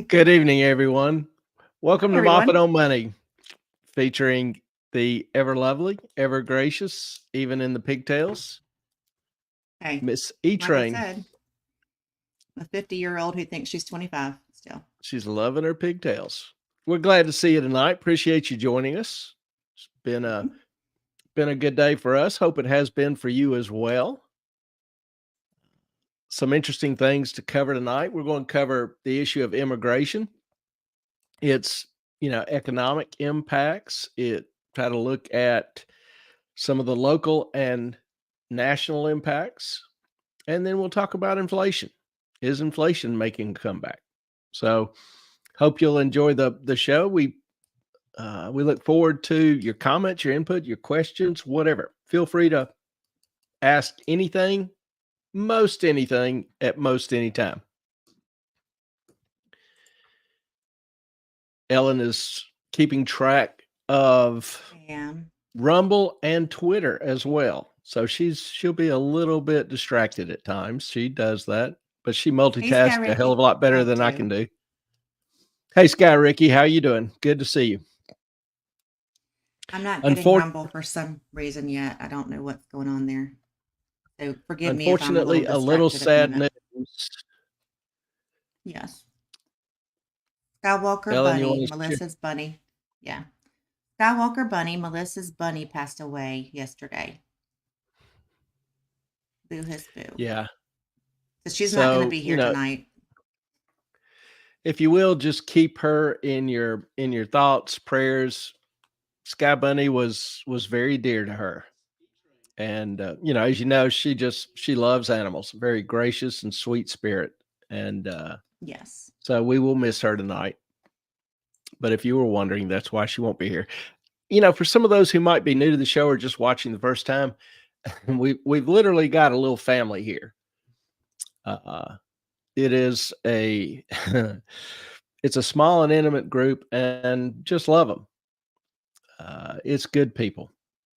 Good evening, everyone. Hi, Welcome to Mopping everyone. on Money, featuring the ever lovely, ever gracious, even in the pigtails, Hey, Miss E like I Train. said, a 50-year-old who thinks she's 25 still. She's loving her pigtails. We're glad to see you tonight. Appreciate you joining us. It's Mhm. been a good day for us. Hope it has been for you as well. Some interesting things to cover tonight. We're going to cover the issue of immigration. It's economic impacts. It try to look at some of the local and national impacts, and then we'll talk about inflation. Is inflation making a comeback? So, hope you'll enjoy the show. We look forward to your comments, your input, your questions, whatever. Feel free to ask anything, most anything, at most any time. Ellen is keeping track of And Rumble and Twitter as well. So she'll be a little bit distracted at times. She does that, but she hey, Sky multitasks a hell of Ricky. a lot better I than I do. can do. Hey, Sky Ricky, how you doing? Good to see you. I'm not getting Unfor- Rumble for some reason yet. I don't know what's going on there. So forgive me if I'm a little Unfortunately, a little distracted at the sad moment. news. Yes. Skywalker Ellen, you Bunny, want to share? Melissa's bunny. Yeah. Skywalker Bunny, Melissa's bunny passed away yesterday. Boo his boo. Yeah. So she's not going to So be here tonight. if you will, just keep her in your thoughts, prayers. Sky Bunny was very dear to her. And as you know, she loves animals, very gracious and sweet spirit. And Yes. so we will miss her tonight. But if you were wondering, that's why she won't be here. For some of those who might be new to the show or just watching the first time, we've literally got a little family here. It is a it's a small and intimate group, and just love them. It's good people.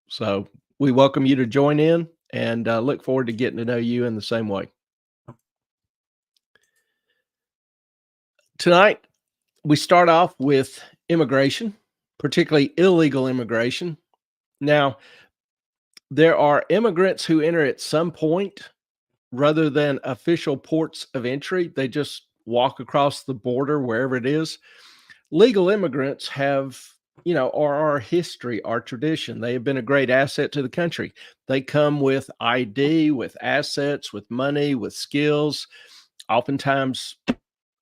So we welcome you to join in, and look forward to getting to know you in the same way. Tonight, we start off with immigration, particularly illegal immigration. Now, there are immigrants who enter at some point rather than official ports of entry. They just walk across the border wherever it is. Legal immigrants are our history, our tradition. They have been a great asset to the country. They come with ID, with assets, with money, with skills, oftentimes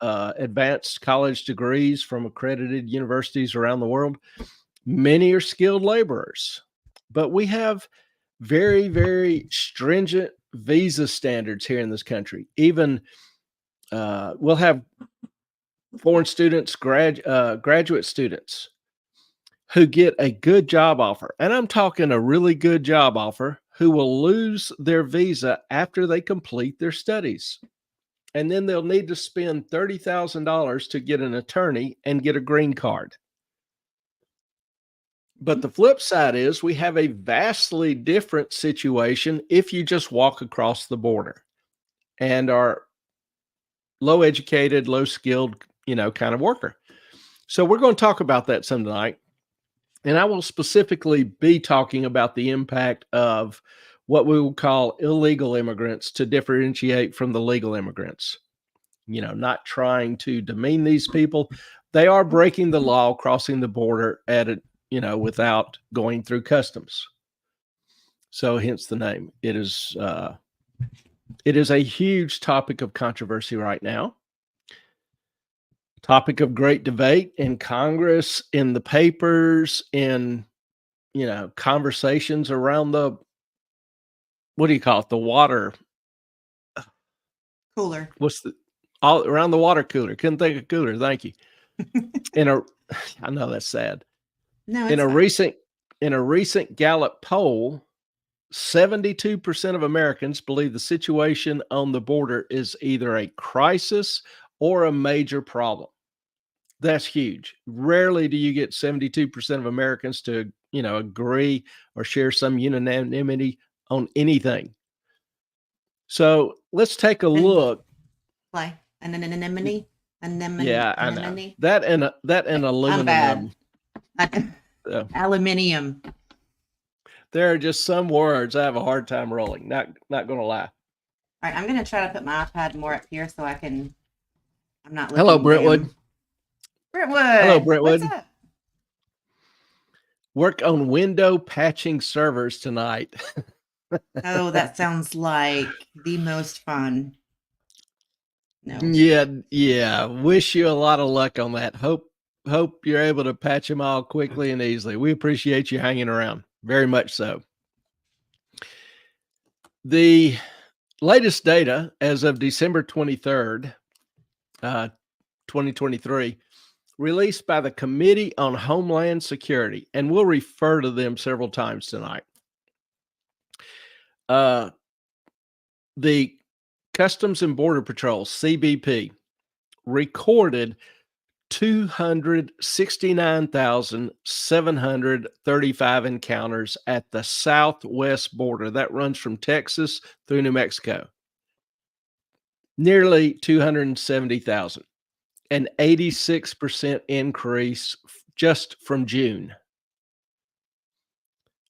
advanced college degrees from accredited universities around the world. Many are skilled laborers, but we have very, very stringent visa standards here in this country. Even we'll have foreign students, graduate students who get a good job offer, and I'm talking a really good job offer, who will lose their visa after they complete their studies. And then they'll need to spend $30,000 to get an attorney and get a green card. But the flip side is we have a vastly different situation if you just walk across the border and are low educated, low skilled, kind of worker. So we're going to talk about that some tonight. And I will specifically be talking about the impact of what we will call illegal immigrants to differentiate from the legal immigrants. Not trying to demean these people. They are breaking the law, crossing the border without going through customs. So hence the name. It is a huge topic of controversy right now. Topic of great debate in Congress, in the papers, in conversations around the, what do you call it? The water. Cooler. What's the all around the water cooler? Couldn't think of cooler. Thank you. In a, I know that's sad. No, In it's a fine. recent in a recent Gallup poll, 72% of Americans believe the situation on the border is either a crisis or a major problem. That's huge. Rarely do you get 72% of Americans to, agree or share some unanimity on anything. So let's take a And look. play. And an anemone. Yeah, I know. Anemone. That and I'm bad. aluminum. So, Aluminium. there are just some words I have a hard time rolling. Not gonna lie. All right, I'm gonna try to put my iPad more up here so I'm not Hello, looking Brentwood. down. Hello, Brentwood, what's Brentwood. up? Work on window patching servers tonight. Oh, that sounds like the most fun. No. Yeah. Wish you a lot of luck on that. Hope you're able to patch them all quickly and easily. We appreciate you hanging around. Very much so. The latest data as of December 23rd, 2023, released by the Committee on Homeland Security, and we'll refer to them several times tonight. The Customs and Border Patrol, CBP, recorded 269,735 encounters at the southwest border. That runs from Texas through New Mexico. Nearly 270,000, an 86% increase just from June.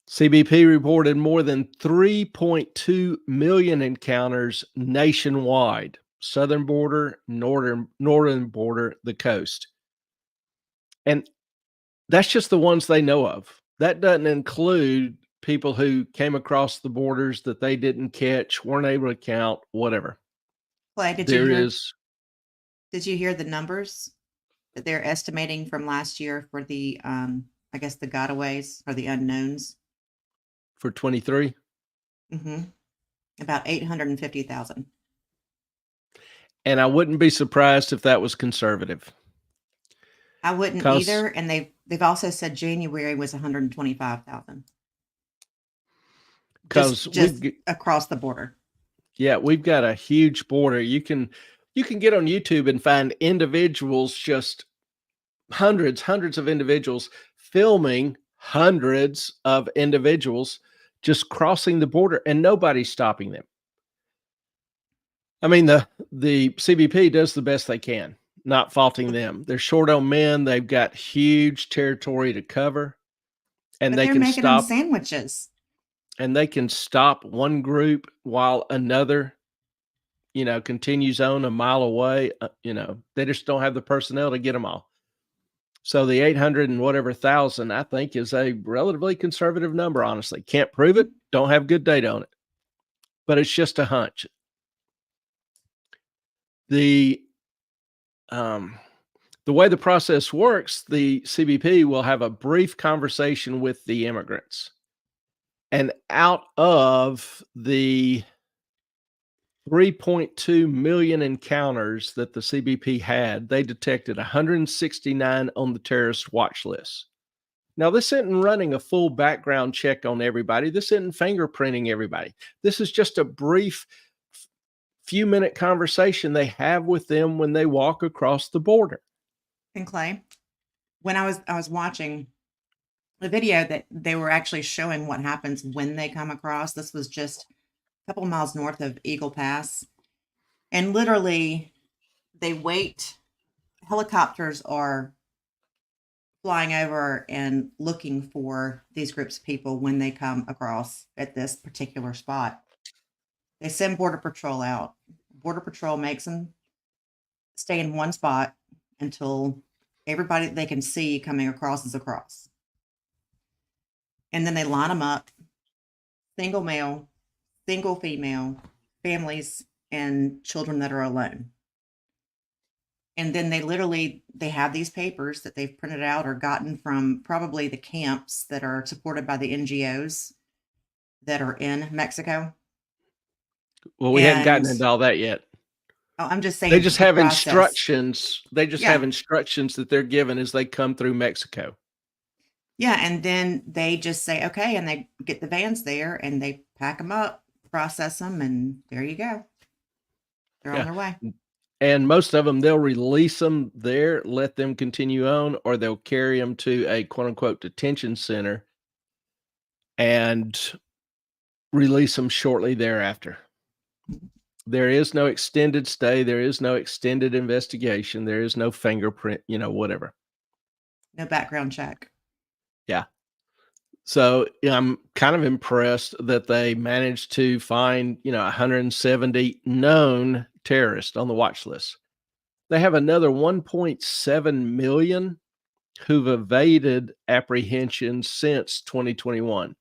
CBP reported more than 3.2 million encounters nationwide, southern border, northern border, the coast. And that's just the ones they know of. That doesn't include people who came across the borders that they didn't catch, weren't able to count, whatever. Clay, There is did you hear the numbers that they're estimating from last year for the I guess the gotaways or the unknowns? for 23. Mm-hmm. About 850,000. And I wouldn't be surprised if that was conservative. I wouldn't either. And they've also said January was 125,000. Because just across the border. Yeah, we've got a huge border. You can get on YouTube and find individuals, just hundreds of individuals filming hundreds of individuals just crossing the border and nobody's stopping them. I mean, the CBP does the best they can, not faulting them. They're short on men. They've got huge territory to cover, and But they they're can making them stop sandwiches. and they can stop one group while another, continues on a mile away. They just don't have the personnel to get them all. So the 800 and whatever thousand, I think, is a relatively conservative number, honestly. Can't prove it, don't have good data on it, but it's just a hunch. The way the process works, the CBP will have a brief conversation with the immigrants. And out of the 3.2 million encounters that the CBP had, they detected 169 on the terrorist watch list. Now, this isn't running a full background check on everybody. This isn't fingerprinting everybody. This is just a brief few-minute conversation they have with them when they walk across the border. And Clay, when I was watching the video that they were actually showing what happens when they come across, this was just a couple miles north of Eagle Pass. And literally, they wait. Helicopters are flying over and looking for these groups of people when they come across at this particular spot. They send Border Patrol out. Border Patrol makes them stay in one spot until everybody they can see coming across is across. And then they line them up, single male, single female, families, and children that are alone. And then they have these papers that they've printed out or gotten from probably the camps that are supported by the NGOs that are in Mexico. Well, we hadn't gotten into all that yet. Oh, I'm just saying they just have process. Instructions. They just have instructions that they're given as they come through Mexico. Yeah, and then they just say, okay, and they get the vans there and they pack them up, process them, and there you go. They're on their way. And most of them, they'll release them there, let them continue on, or they'll carry them to a quote unquote detention center and release them shortly thereafter. There is no extended stay. There is no extended investigation. There is no fingerprint, whatever. No background check. Yeah. So I'm kind of impressed that they managed to find, 170 known terrorists on the watch list. They have another 1.7 million who've evaded apprehension since 2021.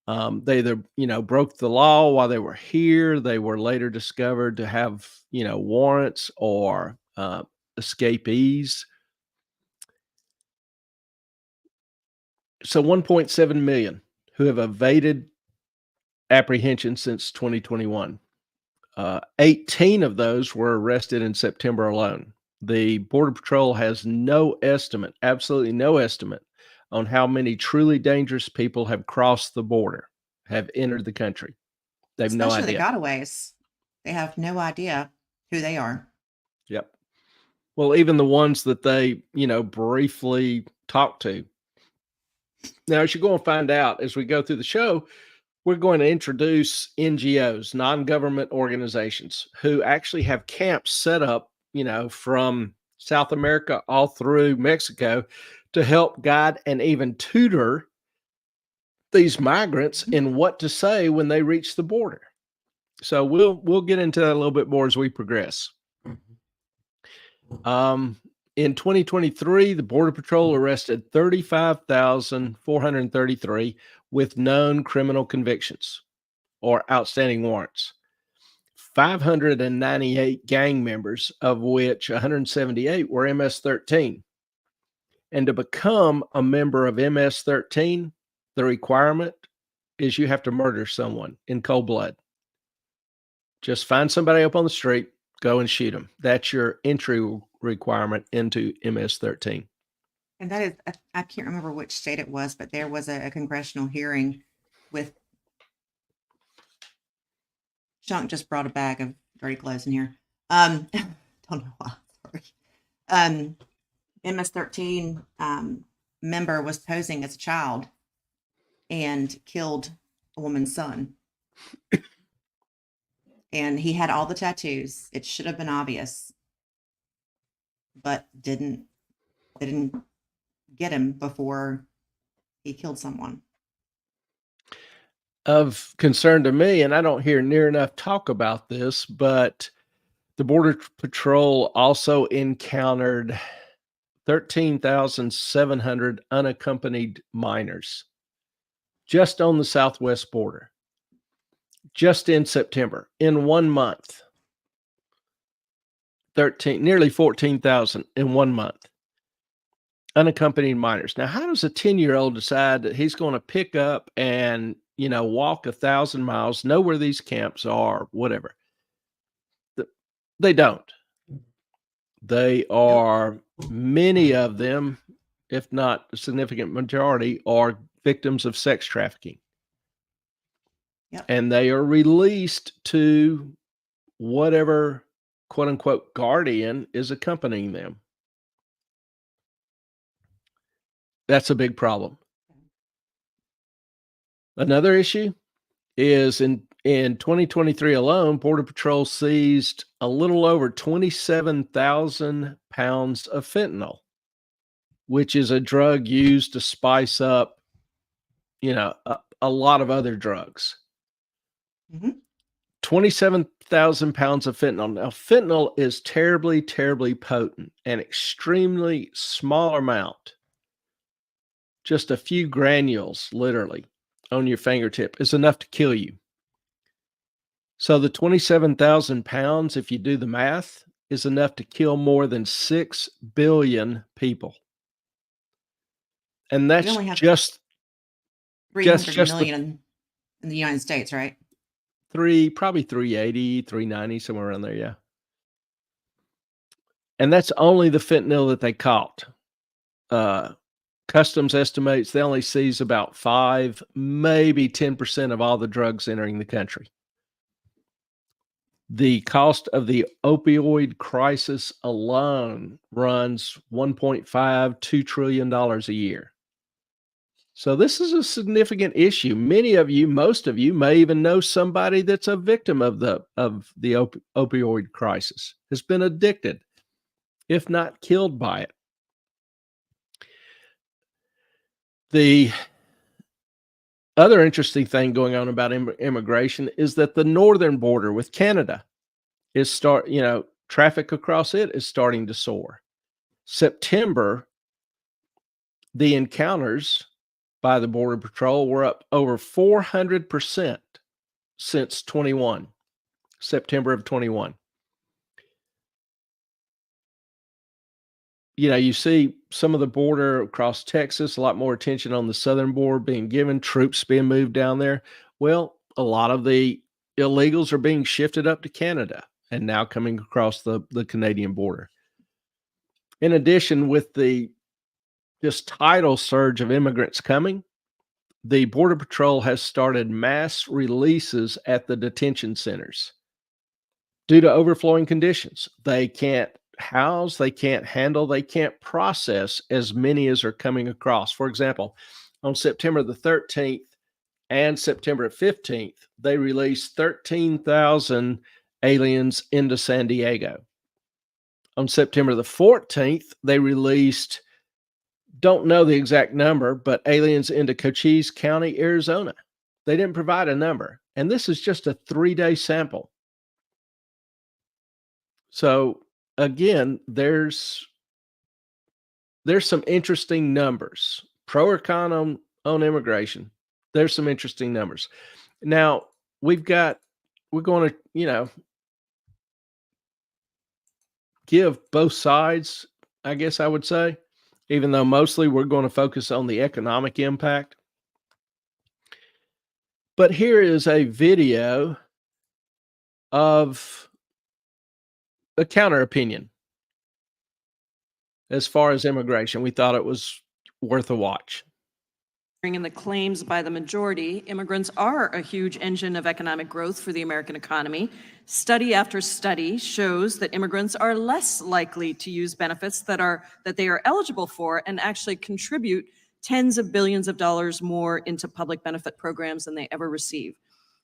They either, broke the law while they were here. They were later discovered to have, warrants or escapees. So 1.7 million who have evaded apprehension since 2021. 18 of those were arrested in September alone. The Border Patrol has no estimate, absolutely no estimate, on how many truly dangerous people have crossed the border, have entered the country. They have no Especially the idea. gotaways. They have no idea who they are. Yep. Well, even the ones that they, briefly talk to. Now, as you're going to find out as we go through the show, we're going to introduce NGOs, non-government organizations, who actually have camps set up, from South America all through Mexico to help guide and even tutor these migrants Mhm. in what to say when they reach the border. So we'll get into that a little bit more as we progress. In 2023, the Border Patrol arrested 35,433 with known criminal convictions or outstanding warrants. 598 gang members, of which 178 were MS-13. And to become a member of MS-13, the requirement is you have to murder someone in cold blood. Just find somebody up on the street, go and shoot them. That's your entry requirement into MS-13. And that is, I can't remember which state it was, but there was a congressional hearing with Chunk just brought a bag of dirty clothes in here. Don't know why. Sorry. MS-13 member was posing as a child and killed a woman's son. And he had all the tattoos. It should have been obvious, but they didn't get him before he killed someone. Of concern to me, and I don't hear near enough talk about this, but the Border Patrol also encountered 13,700 unaccompanied minors just on the southwest border, just in September, in 1 month. Nearly 14,000 in 1 month. Unaccompanied minors. Now, how does a 10-year-old decide that he's going to pick up and, walk 1,000 miles, know where these camps are, whatever? They don't. They Nope. are, many of them, if not a significant majority, are victims of sex trafficking. Yep. And they are released to whatever, quote unquote, guardian is accompanying them. That's a big problem. Another issue is in 2023 alone, Border Patrol seized a little over 27,000 pounds of fentanyl, which is a drug used to spice up, a lot of other drugs. Mhm. 27,000 pounds of fentanyl. Now, fentanyl is terribly, terribly potent, an extremely small amount. Just a few granules, literally, on your fingertip is enough to kill you. So the 27,000 pounds, if you do the math, is enough to kill more than 6 billion people. And We that's only have just 300 the million in the United States, right? probably 380, 390, somewhere around there, yeah. And that's only the fentanyl that they caught. Customs estimates they only seize about 5, maybe 10% of all the drugs entering the country. The cost of the opioid crisis alone runs $1.5–2 trillion a year. So this is a significant issue. Many of you, most of you, may even know somebody that's a victim of the opioid crisis, has been addicted, if not killed by it. The other interesting thing going on about immigration is that the northern border with Canada is traffic across it is starting to soar. September, the encounters by the Border Patrol were up over 400% since September of 21. You see some of the border across Texas, a lot more attention on the southern border being given, troops being moved down there. Well, a lot of the illegals are being shifted up to Canada and now coming across the Canadian border. In addition, with the just tidal surge of immigrants coming, the Border Patrol has started mass releases at the detention centers due to overflowing conditions. They can't house, they can't handle, they can't process as many as are coming across. For example, on September the 13th and September 15th, they released 13,000 aliens into San Diego. On September the 14th, they released, don't know the exact number, but aliens into Cochise County, Arizona. They didn't provide a number. And this is just a 3-day sample. So again, there's some interesting numbers. Pro or con on immigration. There's some interesting numbers. Now, we're going to, give both sides, I guess I would say, even though mostly we're going to focus on the economic impact. But here is a video of a counter opinion as far as immigration. We thought it was worth a watch. In the claims by the majority, immigrants are a huge engine of economic growth for the American economy. Study after study shows that immigrants are less likely to use benefits that they are eligible for and actually contribute tens of billions of dollars more into public benefit programs than they ever receive.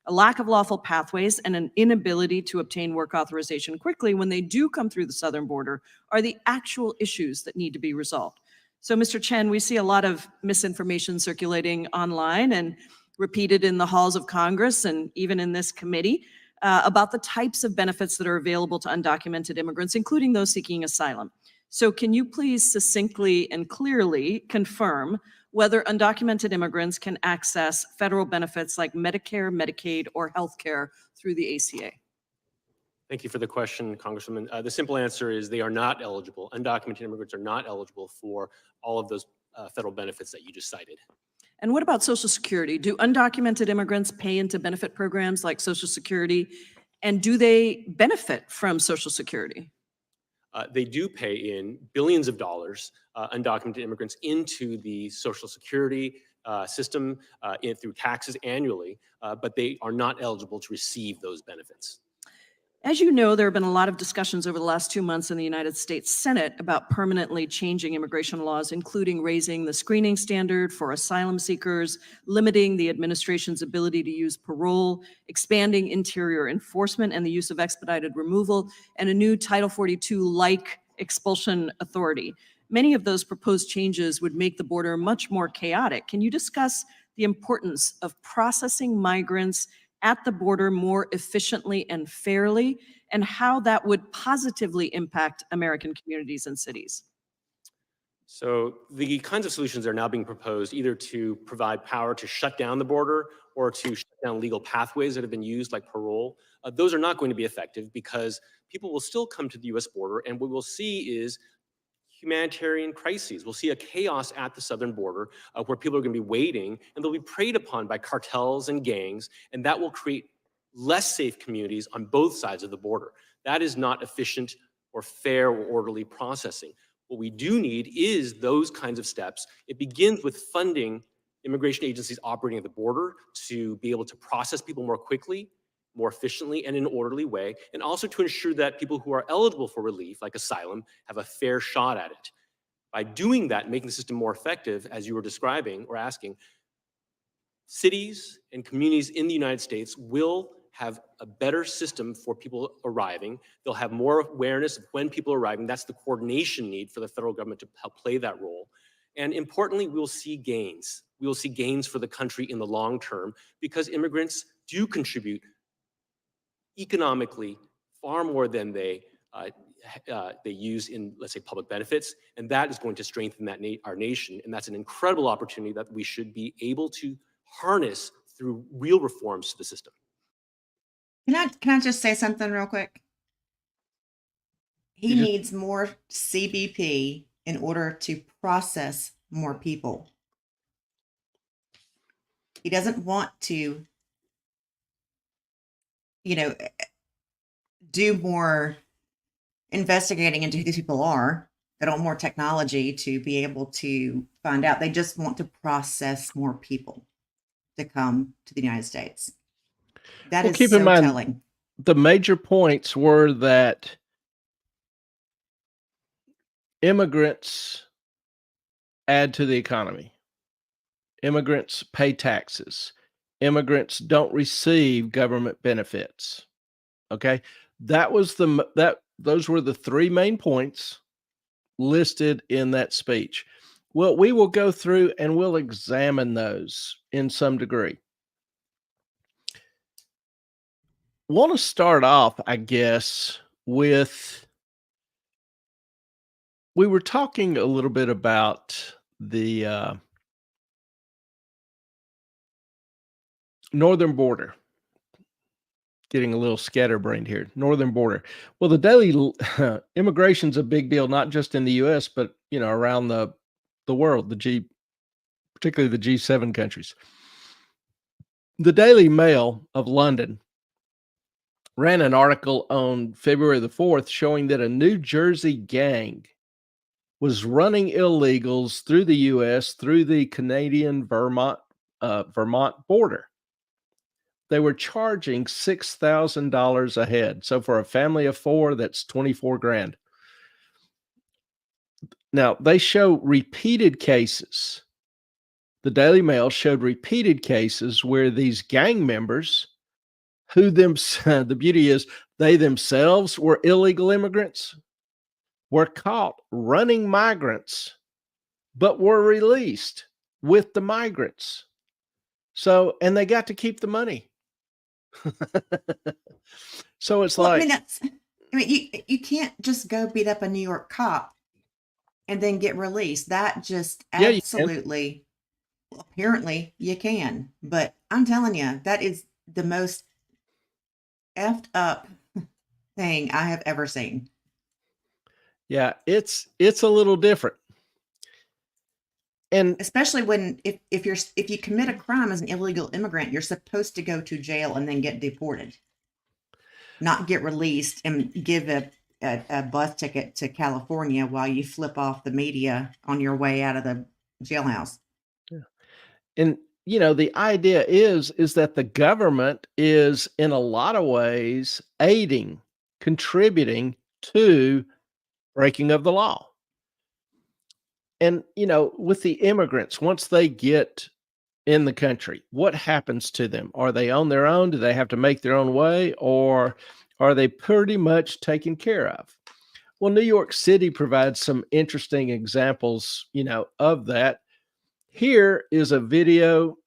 A lack of lawful pathways and an inability to obtain work authorization quickly when they do come through the southern border are the actual issues that need to be resolved. So, Mr. Chen, we see a lot of misinformation circulating online and repeated in the halls of Congress and even in this committee about the types of benefits that are available to undocumented immigrants, including those seeking asylum. So can you please succinctly and clearly confirm whether undocumented immigrants can access federal benefits like Medicare, Medicaid, or health care through the ACA? Thank you for the question, Congresswoman. The simple answer is they are not eligible. Undocumented immigrants are not eligible for all of those federal benefits that you just cited. And what about Social Security? Do undocumented immigrants pay into benefit programs like Social Security? And do they benefit from Social Security? They do pay in billions of dollars, undocumented immigrants, into the Social Security system through taxes annually, but they are not eligible to receive those benefits. As you know, there have been a lot of discussions over the last 2 months in the United States Senate about permanently changing immigration laws, including raising the screening standard for asylum seekers, limiting the administration's ability to use parole, expanding interior enforcement and the use of expedited removal, and a new Title 42-like expulsion authority. Many of those proposed changes would make the border much more chaotic. Can you discuss the importance of processing migrants at the border more efficiently and fairly, and how that would positively impact American communities and cities? So the kinds of solutions that are now being proposed, either to provide power to shut down the border or to shut down legal pathways that have been used, like parole, those are not going to be effective because people will still come to the US border, and what we'll see is humanitarian crises. We'll see a chaos at the southern border where people are going to be waiting and they'll be preyed upon by cartels and gangs, and that will create less safe communities on both sides of the border. That is not efficient or fair or orderly processing. What we do need is those kinds of steps. It begins with funding immigration agencies operating at the border to be able to process people more quickly, more efficiently, and in an orderly way, and also to ensure that people who are eligible for relief, like asylum, have a fair shot at it. By doing that, making the system more effective, as you were describing or asking, cities and communities in the United States will have a better system for people arriving. They'll have more awareness of when people are arriving. That's the coordination need for the federal government to help play that role. And importantly, we will see gains. We will see gains for the country in the long term because immigrants do contribute economically far more than they use in, let's say, public benefits, and that is going to strengthen our nation, and that's an incredible opportunity that we should be able to harness through real reforms to the system. Can I just say something real quick? He needs more CBP in order to process more people. He doesn't want to, do more investigating into who these people are. They don't want more technology to be able to find out. They just want to process more people to come to the United States. That is keep so in mind, telling. The major points were that immigrants add to the economy. Immigrants pay taxes. Immigrants don't receive government benefits. Okay? Those were the three main points listed in that speech. Well, we will go through and we'll examine those in some degree. Want to start off, I guess, with we were talking a little bit about the northern border. Getting a little scatterbrained here. Northern border. Well, the daily immigration's a big deal, not just in the U.S., but around the world. Particularly the G7 countries. The Daily Mail of London ran an article on February the 4th showing that a New Jersey gang was running illegals through the U.S. through the Canadian Vermont border. They were charging $6,000 a head. So for a family of four, that's $24,000. Now, they show repeated cases. The Daily Mail showed repeated cases where these gang members, the beauty is they themselves were illegal immigrants, were caught running migrants, but were released with the migrants. So, and they got to keep the money. So it's you can't just go beat up a New York cop and then get released. That just absolutely, apparently you can, but I'm telling you, that is the most effed up thing I have ever seen. Yeah, it's a little different. And especially when if you commit a crime as an illegal immigrant, you're supposed to go to jail and then get deported, not get released and give a bus ticket to California while you flip off the media on your way out of the jailhouse. Yeah. And the idea is that the government is in a lot of ways contributing to breaking of the law. And, with the immigrants, once they get in the country, what happens to them? Are they on their own? Do they have to make their own way? Or are they pretty much taken care of? Well, New York City provides some interesting examples, of that. Here is a video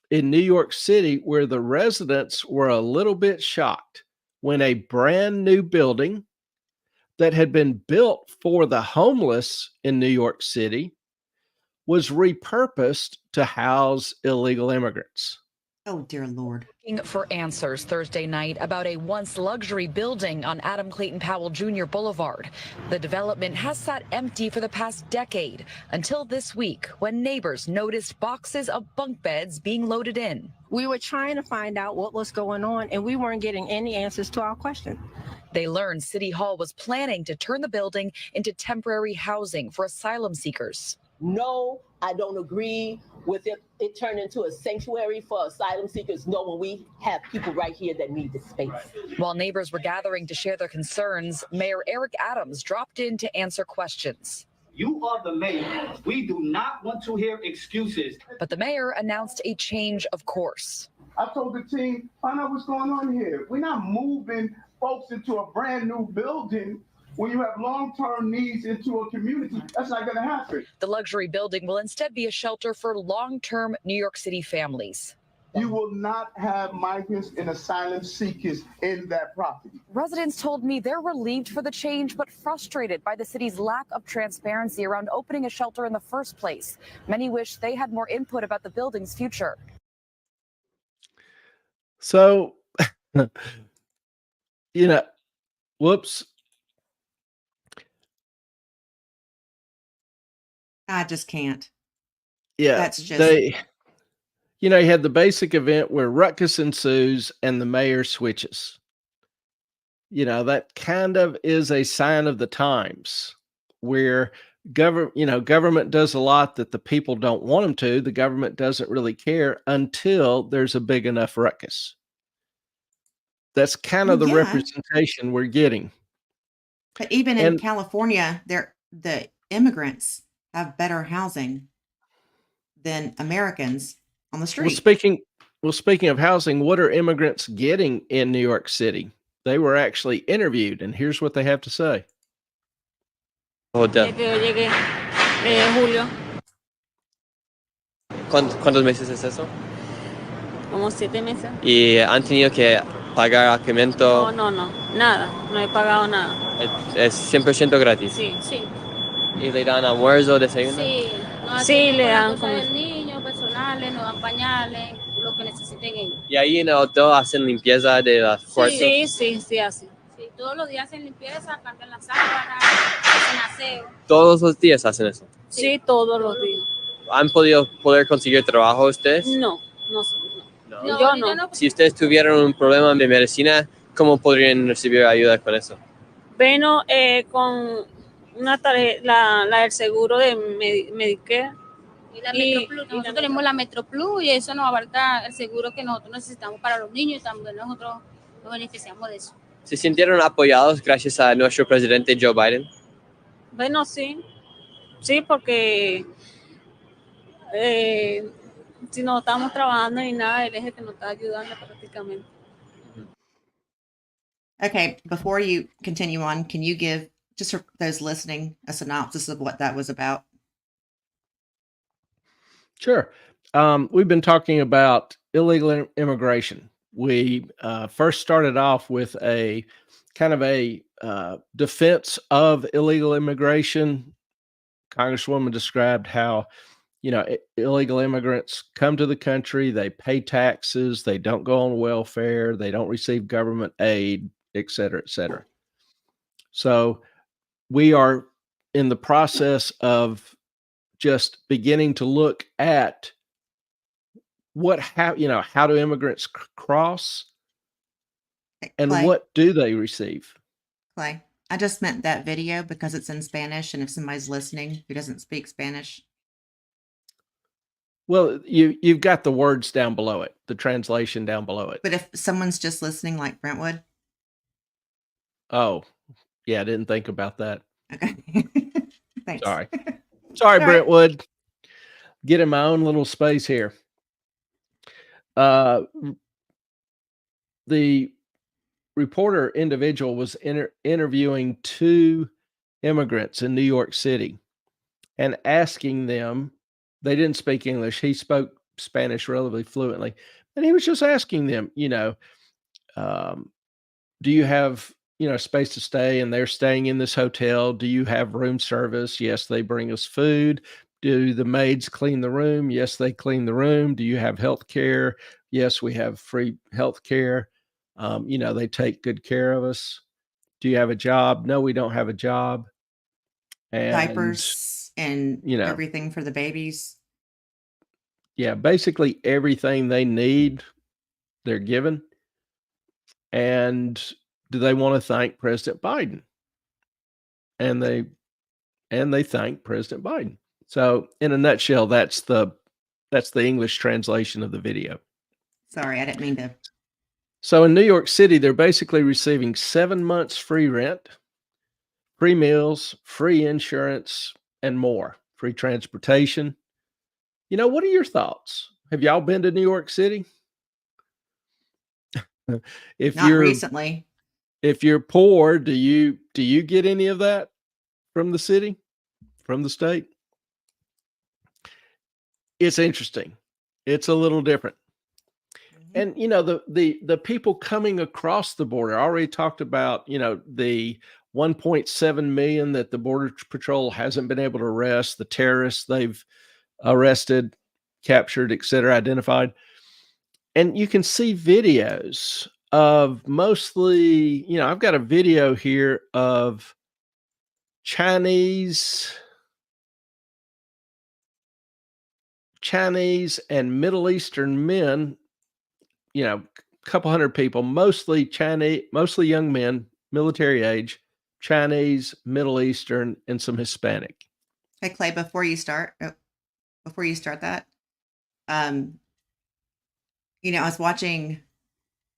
in New York City where the residents were a little bit shocked when a brand new building that had been built for the homeless in New York City was repurposed to house illegal immigrants. Oh, dear Lord. Looking for answers Thursday night about a once luxury building on Adam Clayton Powell Jr. Boulevard. The development has sat empty for the past decade until this week when neighbors noticed boxes of bunk beds being loaded in. We were trying to find out what was going on, and we weren't getting any answers to our question. They learned City Hall was planning to turn the building into temporary housing for asylum seekers. No, I don't agree with it turned into a sanctuary for asylum seekers. No, when we have people right here that need the space. While neighbors were gathering to share their concerns, Mayor Eric Adams dropped in to answer questions. You are the mayor. We do not want to hear excuses. But the mayor announced a change of course. I told the team, find out what's going on here. We're not moving folks into a brand new building when you have long-term needs into a community. That's not going to happen. The luxury building will instead be a shelter for long-term New York City families. You will not have migrants and asylum seekers in that property. Residents told me they're relieved for the change, but frustrated by the city's lack of transparency around opening a shelter in the first place. Many wish they had more input about the building's future. So, whoops. I just can't. Yeah, That's just you had the basic event where ruckus ensues and the mayor switches. That kind of is a sign of the times where government does a lot that the people don't want them to. The government doesn't really care until there's a big enough ruckus. That's kind of the representation we're getting. But even in California, the immigrants have better housing than Americans on the street. Speaking of housing, what are immigrants getting in New York City? They were actually interviewed, and here's what they have to say. Hotel. Llegué julio. ¿Cuántos meses es eso? Como 7 meses. ¿Y han tenido que pagar alojamiento? No, nada. No he pagado nada. ¿Es 100% gratis? Sí. ¿Y le dan almuerzo, desayuno? Sí, le dan cosas del niño, personales, nos dan pañales, lo que necesiten ellos. ¿Y ahí en el hotel hacen limpieza de las cuartos? Sí, hacen. Sí, todos los días hacen limpieza, cambian las sábanas, hacen aseo. ¿Todos los días hacen eso? Sí, todos los días. ¿Han poder conseguir trabajo ustedes? No. Yo no. Si ustedes tuvieran un problema de medicina, ¿cómo podrían recibir ayuda con eso? Bueno, con una tarjeta, la del seguro de Medicare. Y la MetroPlus. Nosotros tenemos la MetroPlus y eso nos abarca el seguro que nosotros necesitamos para los niños y también nosotros nos beneficiamos de eso. ¿Se sintieron apoyados gracias a nuestro presidente Joe Biden? Bueno, sí. Sí, porque si no estamos trabajando ni nada, él es el que nos está ayudando prácticamente. Okay, before you continue on, can you give, just for those listening, a synopsis of what that was about? Sure. We've been talking about illegal immigration. We first started off with a kind of a defense of illegal immigration. Congresswoman described how, illegal immigrants come to the country, they pay taxes, they don't go on welfare, they don't receive government aid, et cetera, et cetera. So we are in the process of just beginning to look at how do immigrants cross and Clay, what do they receive? Clay, I just meant that video because it's in Spanish, and if somebody's listening who doesn't speak Spanish. Well, you've got the words down below it, the translation down below it. But if someone's just listening like Brentwood. Oh, yeah, I didn't think about that. Okay. Thanks. Sorry, All right. Brentwood. Get in my own little space here. The reporter individual was interviewing 2 immigrants in New York City and asking them, they didn't speak English. He spoke Spanish relatively fluently. And he was just asking them, do you have, space to stay? And they're staying in this hotel. Do you have room service? Yes, they bring us food. Do the maids clean the room? Yes, they clean the room. Do you have health care? Yes, we have free health care. They take good care of us. Do you have a job? No, we don't have a job. And Diapers and everything for the babies. Yeah, basically everything they need, they're given. And do they want to thank President Biden? And they thank President Biden. So in a nutshell, that's the English translation of the video. Sorry, I didn't mean to. So in New York City, they're basically receiving 7 months free rent, free meals, free insurance, and more. Free transportation. What are your thoughts? Have y'all been to New York City? If Not you're recently. if you're poor, do you get any of that from the city, from the state? It's interesting. It's a little different. And the people coming across the border, I already talked about, the 1.7 million that the Border Patrol hasn't been able to arrest, the terrorists they've arrested, captured, etc., identified. And you can see videos of mostly, I've got a video here of Chinese and Middle Eastern men, a couple hundred people, mostly Chinese, mostly young men, military age, Chinese, Middle Eastern, and some Hispanic. Hey, Clay, before you start that, I was watching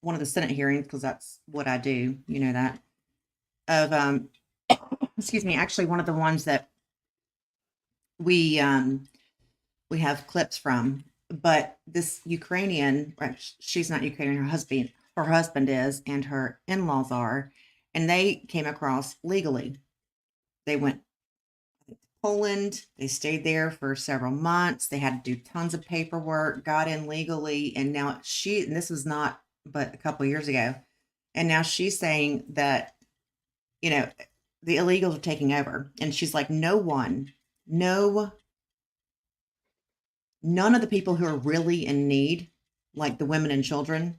one of the Senate hearings, because that's what I do, that, of, excuse me, actually one of the ones that we have clips from, but this Ukrainian, she's not Ukrainian, her husband is, and her in-laws are, and they came across legally. They went to Poland, they stayed there for several months, they had to do tons of paperwork, got in legally, and now and this was not but a couple of years ago, and now she's saying that, the illegals are taking over, and she's like, none of the people who are really in need, like the women and children,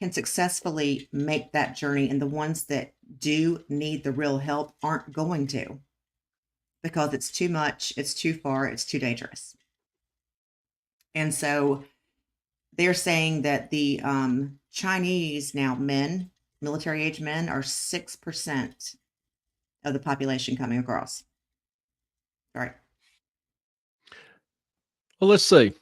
can successfully make that journey. And the ones that do need the real help aren't going to, because it's too much, it's too far, it's too dangerous. And so they're saying that the Chinese now military age men, are 6% of the population coming across. All right. Well, let's see.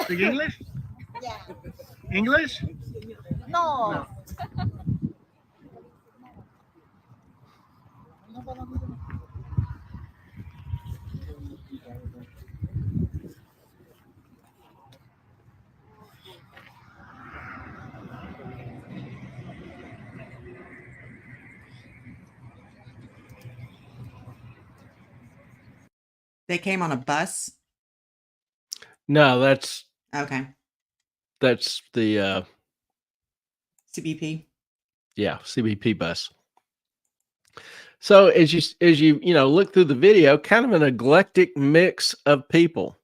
Speak English? English? No. They came on a bus. No, that's Okay. the CBP. yeah, CBP bus. So as you look through the video, kind of an eclectic mix of people.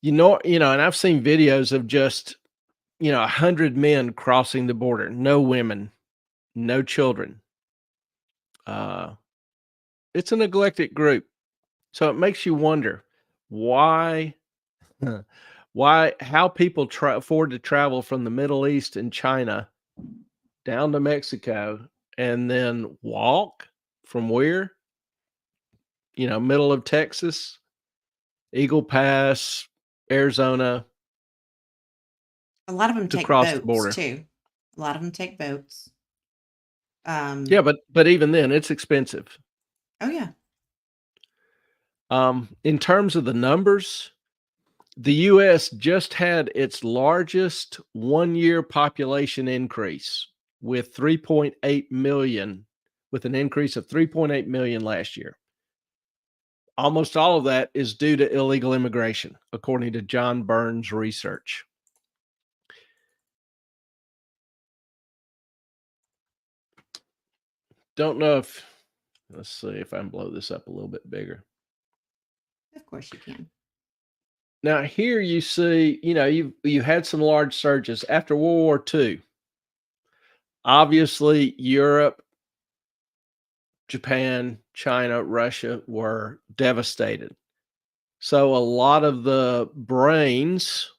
And I've seen videos of just 100 men crossing the border, no women, no children. It's an eclectic group, so it makes you wonder why how people afford to travel from the Middle East and China down to Mexico and then walk from where? Middle of Texas, Eagle Pass, Arizona. A lot of them to take cross the border. boats too. A lot of them take boats. Yeah, but even then, it's expensive. Oh yeah. In terms of the numbers, the U.S. just had its largest one-year population increase with 3.8 million, with an increase of 3.8 million last year. Almost all of that is due to illegal immigration, according to John Burns research. Don't know if, let's see if I can blow this up a little bit bigger. Of course you can. Now here you see, you had some large surges after World War II. Obviously, Europe, Japan, China, Russia were devastated. So a lot of the brains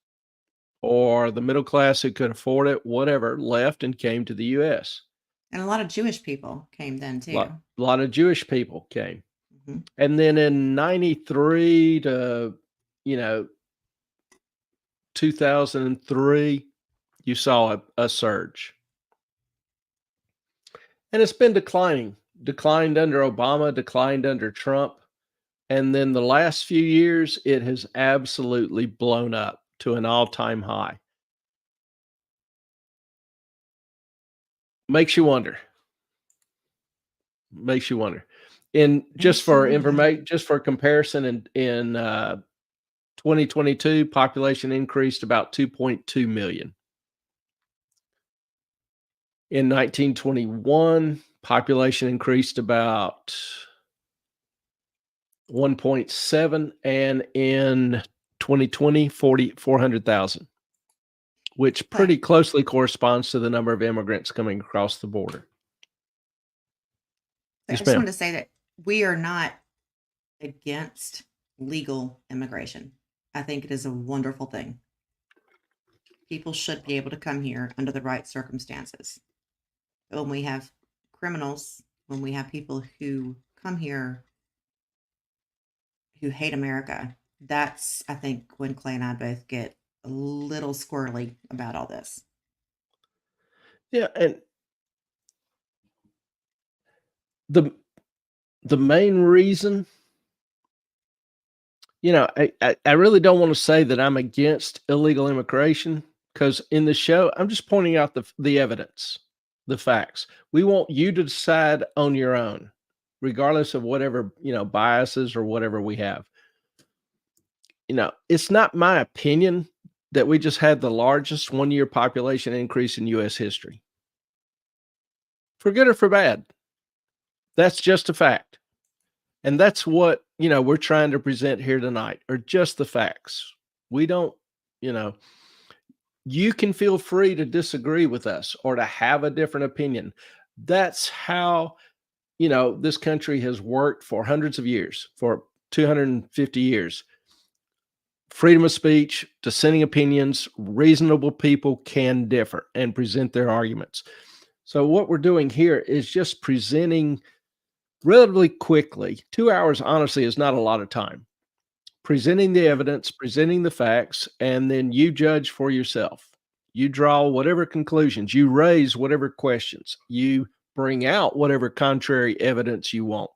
or the middle class who could afford it, whatever, left and came to the U.S. And a lot of Jewish people came then too. Lot of Jewish people came. Mhm. And then in 93 to, 2003, you saw a surge. And it's been declined under Obama, declined under Trump. And then the last few years, it has absolutely blown up to an all-time high. Makes you wonder. And just for information, just for comparison, in 2022, population increased about 2.2 million. In 1921, population increased about 1.7, and in 2020, 400,000, which pretty closely corresponds to the number of immigrants coming across the border. I Yes, just ma'am. wanted to say that we are not against legal immigration. I think it is a wonderful thing. People should be able to come here under the right circumstances. But when we have criminals, when we have people who come here who hate America, that's, I think, when Clay and I both get a little squirrely about all this. Yeah, and the main reason, I really don't want to say that I'm against illegal immigration, because in the show, I'm just pointing out the evidence, the facts. We want you to decide on your own, regardless of whatever, biases or whatever we have. It's not my opinion that we just had the largest one-year population increase in U.S. history. For good or for bad, that's just a fact. And that's what, we're trying to present here tonight, are just the facts. We don't, you can feel free to disagree with us or to have a different opinion. That's how, this country has worked for hundreds of years, for 250 years. Freedom of speech, dissenting opinions, reasonable people can differ and present their arguments. So what we're doing here is just presenting relatively quickly. 2 hours, honestly, is not a lot of time. Presenting the evidence, presenting the facts, and then you judge for yourself. You draw whatever conclusions, you raise whatever questions, you bring out whatever contrary evidence you want.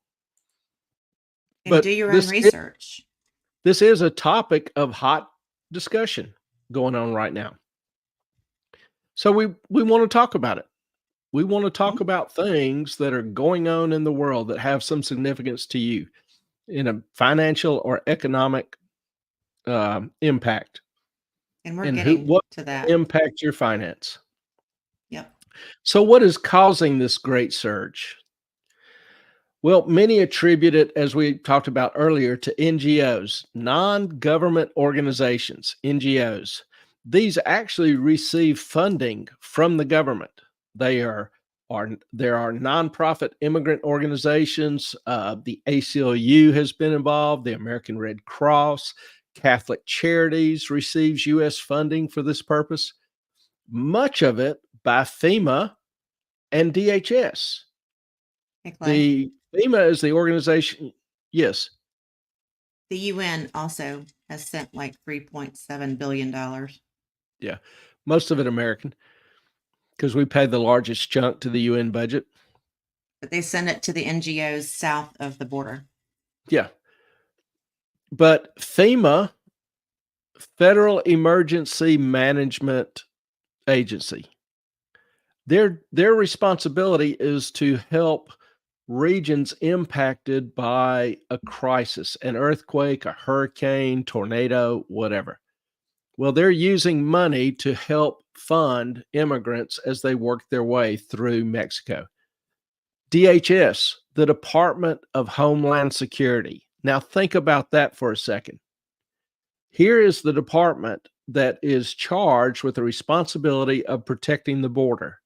And But do your own research. This is a topic of hot discussion going on right now. So we want to talk about it. We want to talk about things that are going on in the world that have some significance to you in a financial or economic impact. And we're getting to that. Impact your finance. Yep. So what is causing this great surge? Well, many attribute it, as we talked about earlier, to NGOs, non-government organizations, NGOs. These actually receive funding from the government. There are nonprofit immigrant organizations. The ACLU has been involved. The American Red Cross, Catholic Charities receives U.S. funding for this purpose. Much of it by FEMA and DHS. The FEMA is the organization. Yes. The UN also has sent like $3.7 billion. Yeah. Most of it American, because we pay the largest chunk to the UN budget. But they send it to the NGOs south of the border. Yeah. But FEMA, Federal Emergency Management Agency, their responsibility is to help regions impacted by a crisis, an earthquake, a hurricane, tornado, whatever. Well, they're using money to help fund immigrants as they work their way through Mexico. DHS, the Department of Homeland Security. Now think about that for a second. Here is the department that is charged with the responsibility of protecting the border.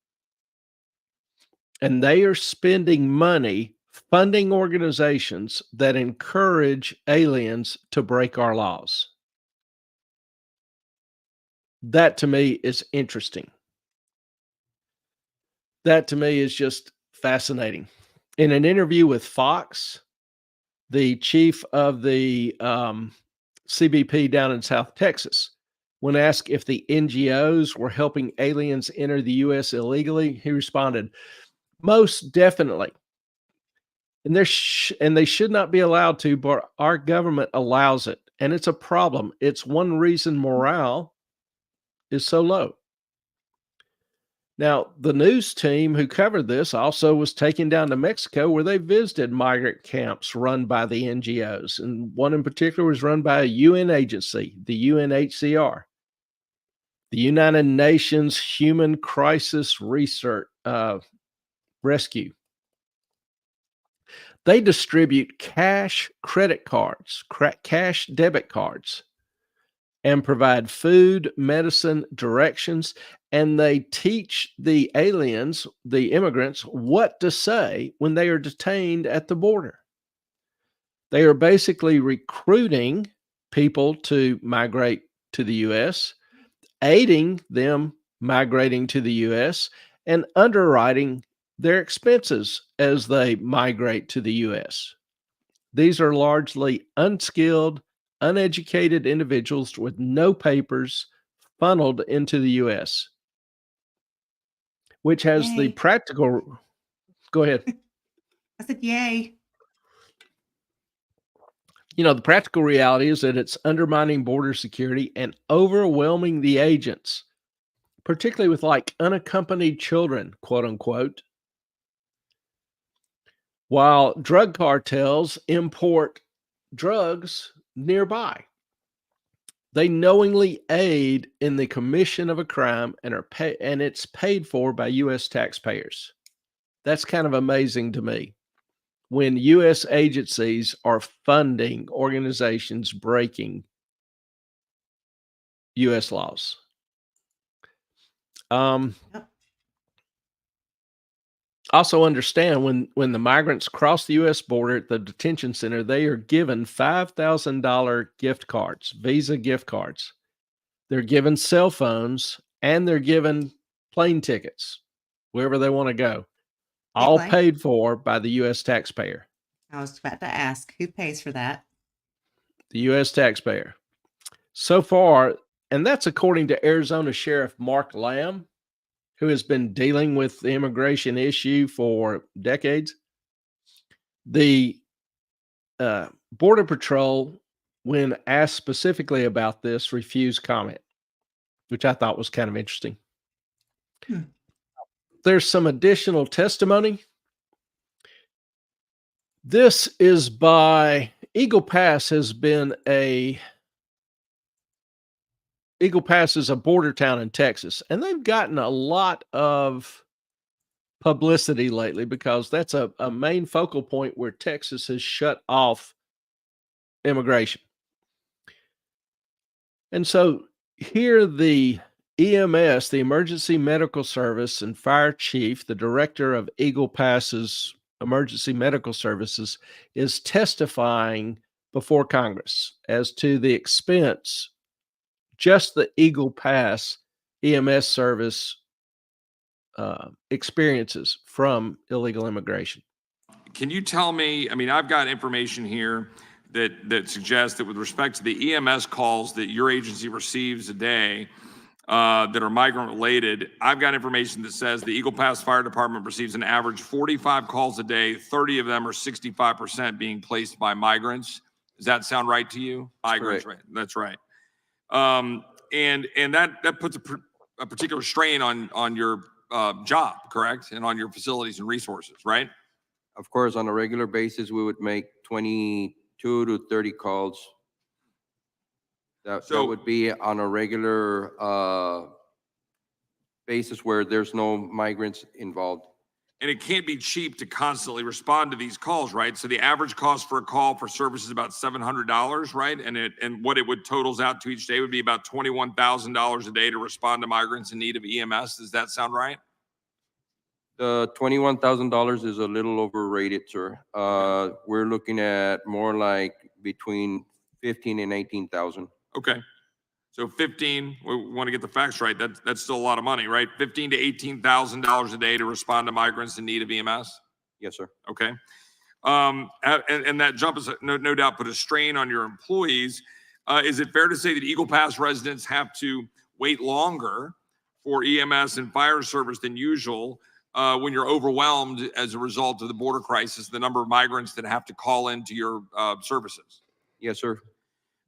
And they are spending money funding organizations that encourage aliens to break our laws. That to me is interesting. That to me is just fascinating. In an interview with Fox, the chief of the CBP down in South Texas, when asked if the NGOs were helping aliens enter the U.S. illegally, he responded, "Most definitely. And they should not be allowed to, but our government allows it. And it's a problem. It's one reason morale is so low." Now, the news team who covered this also was taken down to Mexico, where they visited migrant camps run by the NGOs. And one in particular was run by a UN agency, the UNHCR, the United Nations Human Crisis Research Rescue. They distribute cash credit cards, cash debit cards, and provide food, medicine, directions, and they teach the aliens, the immigrants, what to say when they are detained at the border. They are basically recruiting people to migrate to the U.S., aiding them migrating to the U.S., and underwriting their expenses as they migrate to the U.S. These are largely unskilled, uneducated individuals with no papers funneled into the U.S., which has the Yay. practical. Go ahead. I said, yay. The practical reality is that it's undermining border security and overwhelming the agents, particularly with like unaccompanied children, quote unquote. While drug cartels import drugs nearby, they knowingly aid in the commission of a crime and it's paid for by U.S. taxpayers. That's kind of amazing to me when U.S. agencies are funding organizations breaking U.S. laws. Also understand when the migrants cross the U.S. border at the detention center, they are given $5,000 gift cards, Visa gift cards. They're given cell phones and they're given plane tickets wherever they want to go, all paid for by the U.S. taxpayer. I was about to ask, who pays for that? The U.S. taxpayer. So far, and that's according to Arizona Sheriff Mark Lamb, who has been dealing with the immigration issue for decades. The Border Patrol, when asked specifically about this, refused comment, which I thought was kind of interesting. There's some additional testimony. This is by Eagle Pass is a border town in Texas, and they've gotten a lot of publicity lately because that's a main focal point where Texas has shut off immigration. And so here the EMS, the Emergency Medical Service, and Fire Chief, the director of Eagle Pass's Emergency Medical Services, is testifying before Congress as to the expense just the Eagle Pass EMS service experiences from illegal immigration. Can you tell me, I've got information here that suggests that with respect to the EMS calls that your agency receives a day that are migrant related, I've got information that says the Eagle Pass Fire Department receives an average 45 calls a day, 30 of them are 65% being placed by migrants. Does that sound right to you? Migrants, right? That's right. And that puts a particular strain on your job, correct? And on your facilities and resources, right? Of course, on a regular basis, we would make 22 to 30 calls. That would be on a regular basis where there's no migrants involved. And it can't be cheap to constantly respond to these calls, right? So the average cost for a call for service is about $700, right? And what it would totals out to each day would be about $21,000 a day to respond to migrants in need of EMS. Does that sound right? The $21,000 is a little overrated, sir. We're looking at more like between 15 and 18,000. Okay. So 15, we want to get the facts right. That's still a lot of money, right? $15,000 to $18,000 a day to respond to migrants in need of EMS. Yes, sir. Okay. And that jump is no doubt put a strain on your employees. Is it fair to say that Eagle Pass residents have to wait longer for EMS and fire service than usual when you're overwhelmed as a result of the border crisis, the number of migrants that have to call into your services? Yes, sir.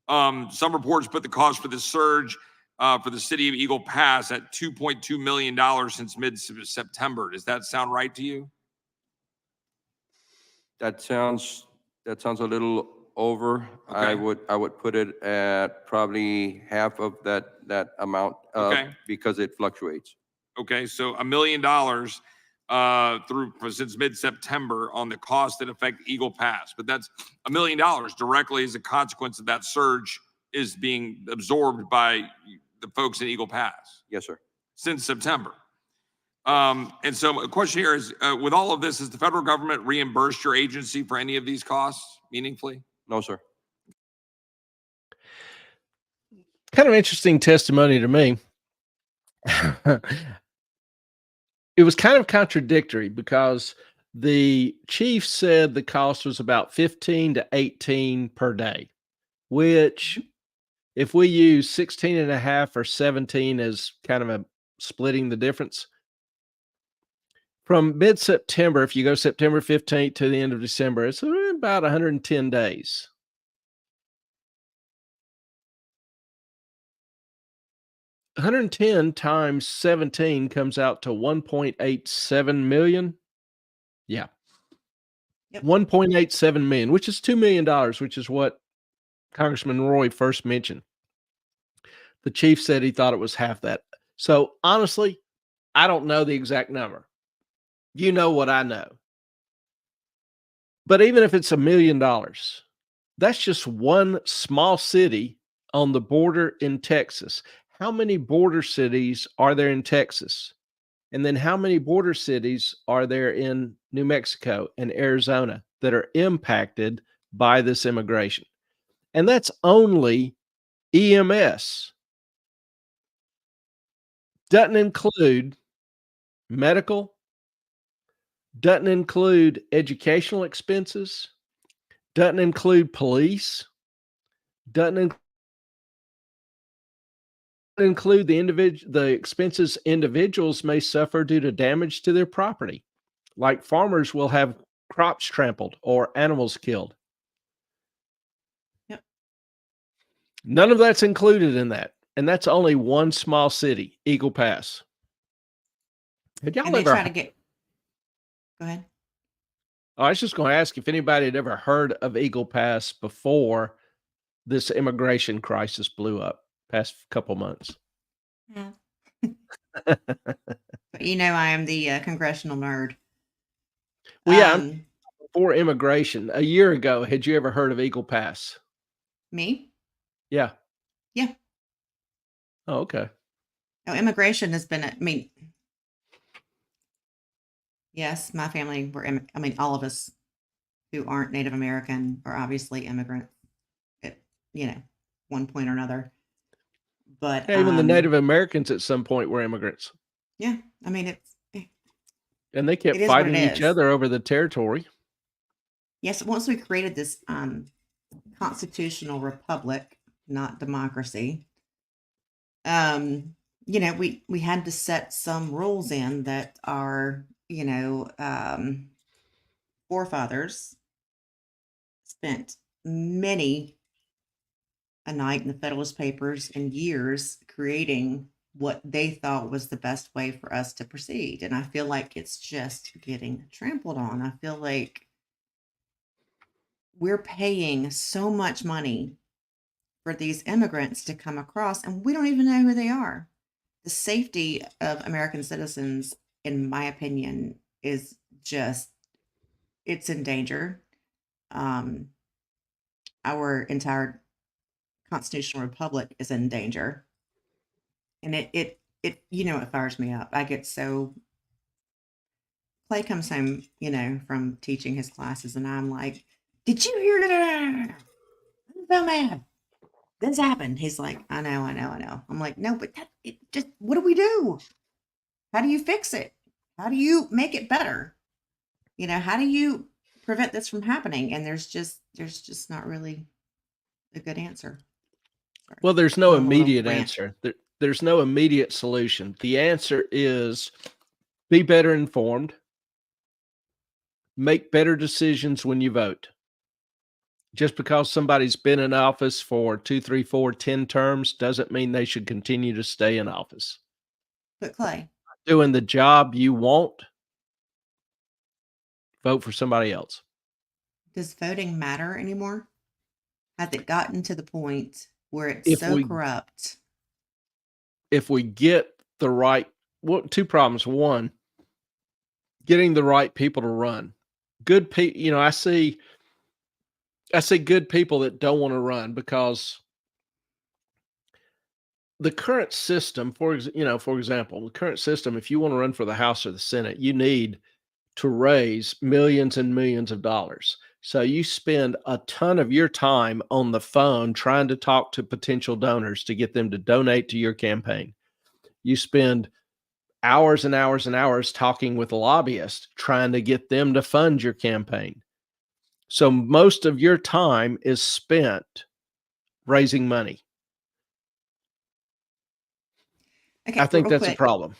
Some reports put the cost for this surge for the city of Eagle Pass at $2.2 million since mid-September. Does that sound right to you? That sounds a little over. Okay. I would put it at probably half of that amount. Okay. Because it fluctuates. Okay, so $1 million since mid-September on the costs that affect Eagle Pass, but that's $1 million directly as a consequence of that surge is being absorbed by the folks in Eagle Pass. Yes, sir. Since September. And so a question here is, with all of this, has the federal government reimbursed your agency for any of these costs meaningfully? No, sir. Kind of interesting testimony to me. It was kind of contradictory because the chief said the cost was about 15 to 18 per day, which if we use 16 and a half or 17 as kind of a splitting the difference, from mid-September, if you go September 15th to the end of December, it's about 110 days. $110 times 17 comes out to 1.87 million. Yeah. Yep. 1.87 million, which is $2 million, which is what Congressman Roy first mentioned. The chief said he thought it was half that. So honestly, I don't know the exact number. You know what I know. But even if it's $1 million, that's just one small city on the border in Texas. How many border cities are there in Texas? And then how many border cities are there in New Mexico and Arizona that are impacted by this immigration? And that's only EMS. Doesn't include medical, doesn't include educational expenses, doesn't include police, doesn't include the expenses individuals may suffer due to damage to their property, like farmers will have crops trampled or animals killed. Yep. None of that's included in that. And that's only one small city, Eagle Pass. Had y'all And they ever, try to get. Go ahead. I was just going to ask if anybody had ever heard of Eagle Pass before this immigration crisis blew up past couple months. Yeah. But you know, I am the congressional nerd. Well, yeah, before immigration, a year ago, had you ever heard of Eagle Pass? Me? Yeah. Yeah. Oh, okay. No, immigration has been, I mean, yes, my family were, I mean, all of us who aren't Native American are obviously immigrants at, one point or another. But Yeah, even the Native Americans at some point were immigrants. Yeah, I mean, and they kept it is what fighting it each is. other over the territory. Yes, once we created this constitutional republic, not democracy, we had to set some rules in that our, forefathers spent many a night in the Federalist Papers and years creating what they thought was the best way for us to proceed. And I feel like it's just getting trampled on. I feel like we're paying so much money for these immigrants to come across, and we don't even know who they are. The safety of American citizens, in my opinion, is just, it's in danger. Our entire constitutional republic is in danger. And it fires me up. I get so, Clay comes home, from teaching his classes, and I'm like, did you hear that? I'm so mad. this happened. He's like, I know. I'm like, no, but what do we do? How do you fix it? How do you make it better? How do you prevent this from happening? And there's just not really a good answer. Sorry. Well, there's no Going on a little immediate rant. answer. There's no immediate solution. The answer is be better informed, make better decisions when you vote. Just because somebody's been in office for 2, 3, 4, 10 terms doesn't mean they should continue to stay in office. But Clay, Doing the job you want, vote for somebody else. does voting matter anymore? Has it gotten to the point where it's corrupt? If we get the right, two problems. One, getting the right people to run. Good people, I see good people that don't want to run because the current system, for example, the current system, if you want to run for the House or the Senate, you need to raise millions and millions of dollars. So you spend a ton of your time on the phone trying to talk to potential donors to get them to donate to your campaign. You spend hours and hours and hours talking with lobbyists trying to get them to fund your campaign. So most of your time is spent raising money. Okay, I think real that's quick. a problem.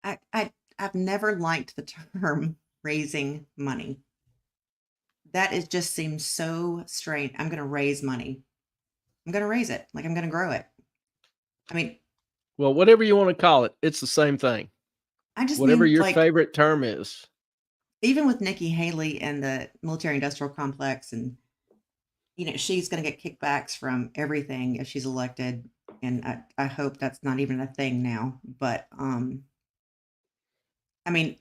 I've never liked the term raising money. That just seems so strange. I'm going to raise money. I'm going to raise it. Like I'm going to grow it. I mean, well, whatever you want to call it, it's the same thing. I just whatever mean, your like, favorite term is. Even with Nikki Haley and the military industrial complex, and she's going to get kickbacks from everything if she's elected, and I hope that's not even a thing now. But I mean,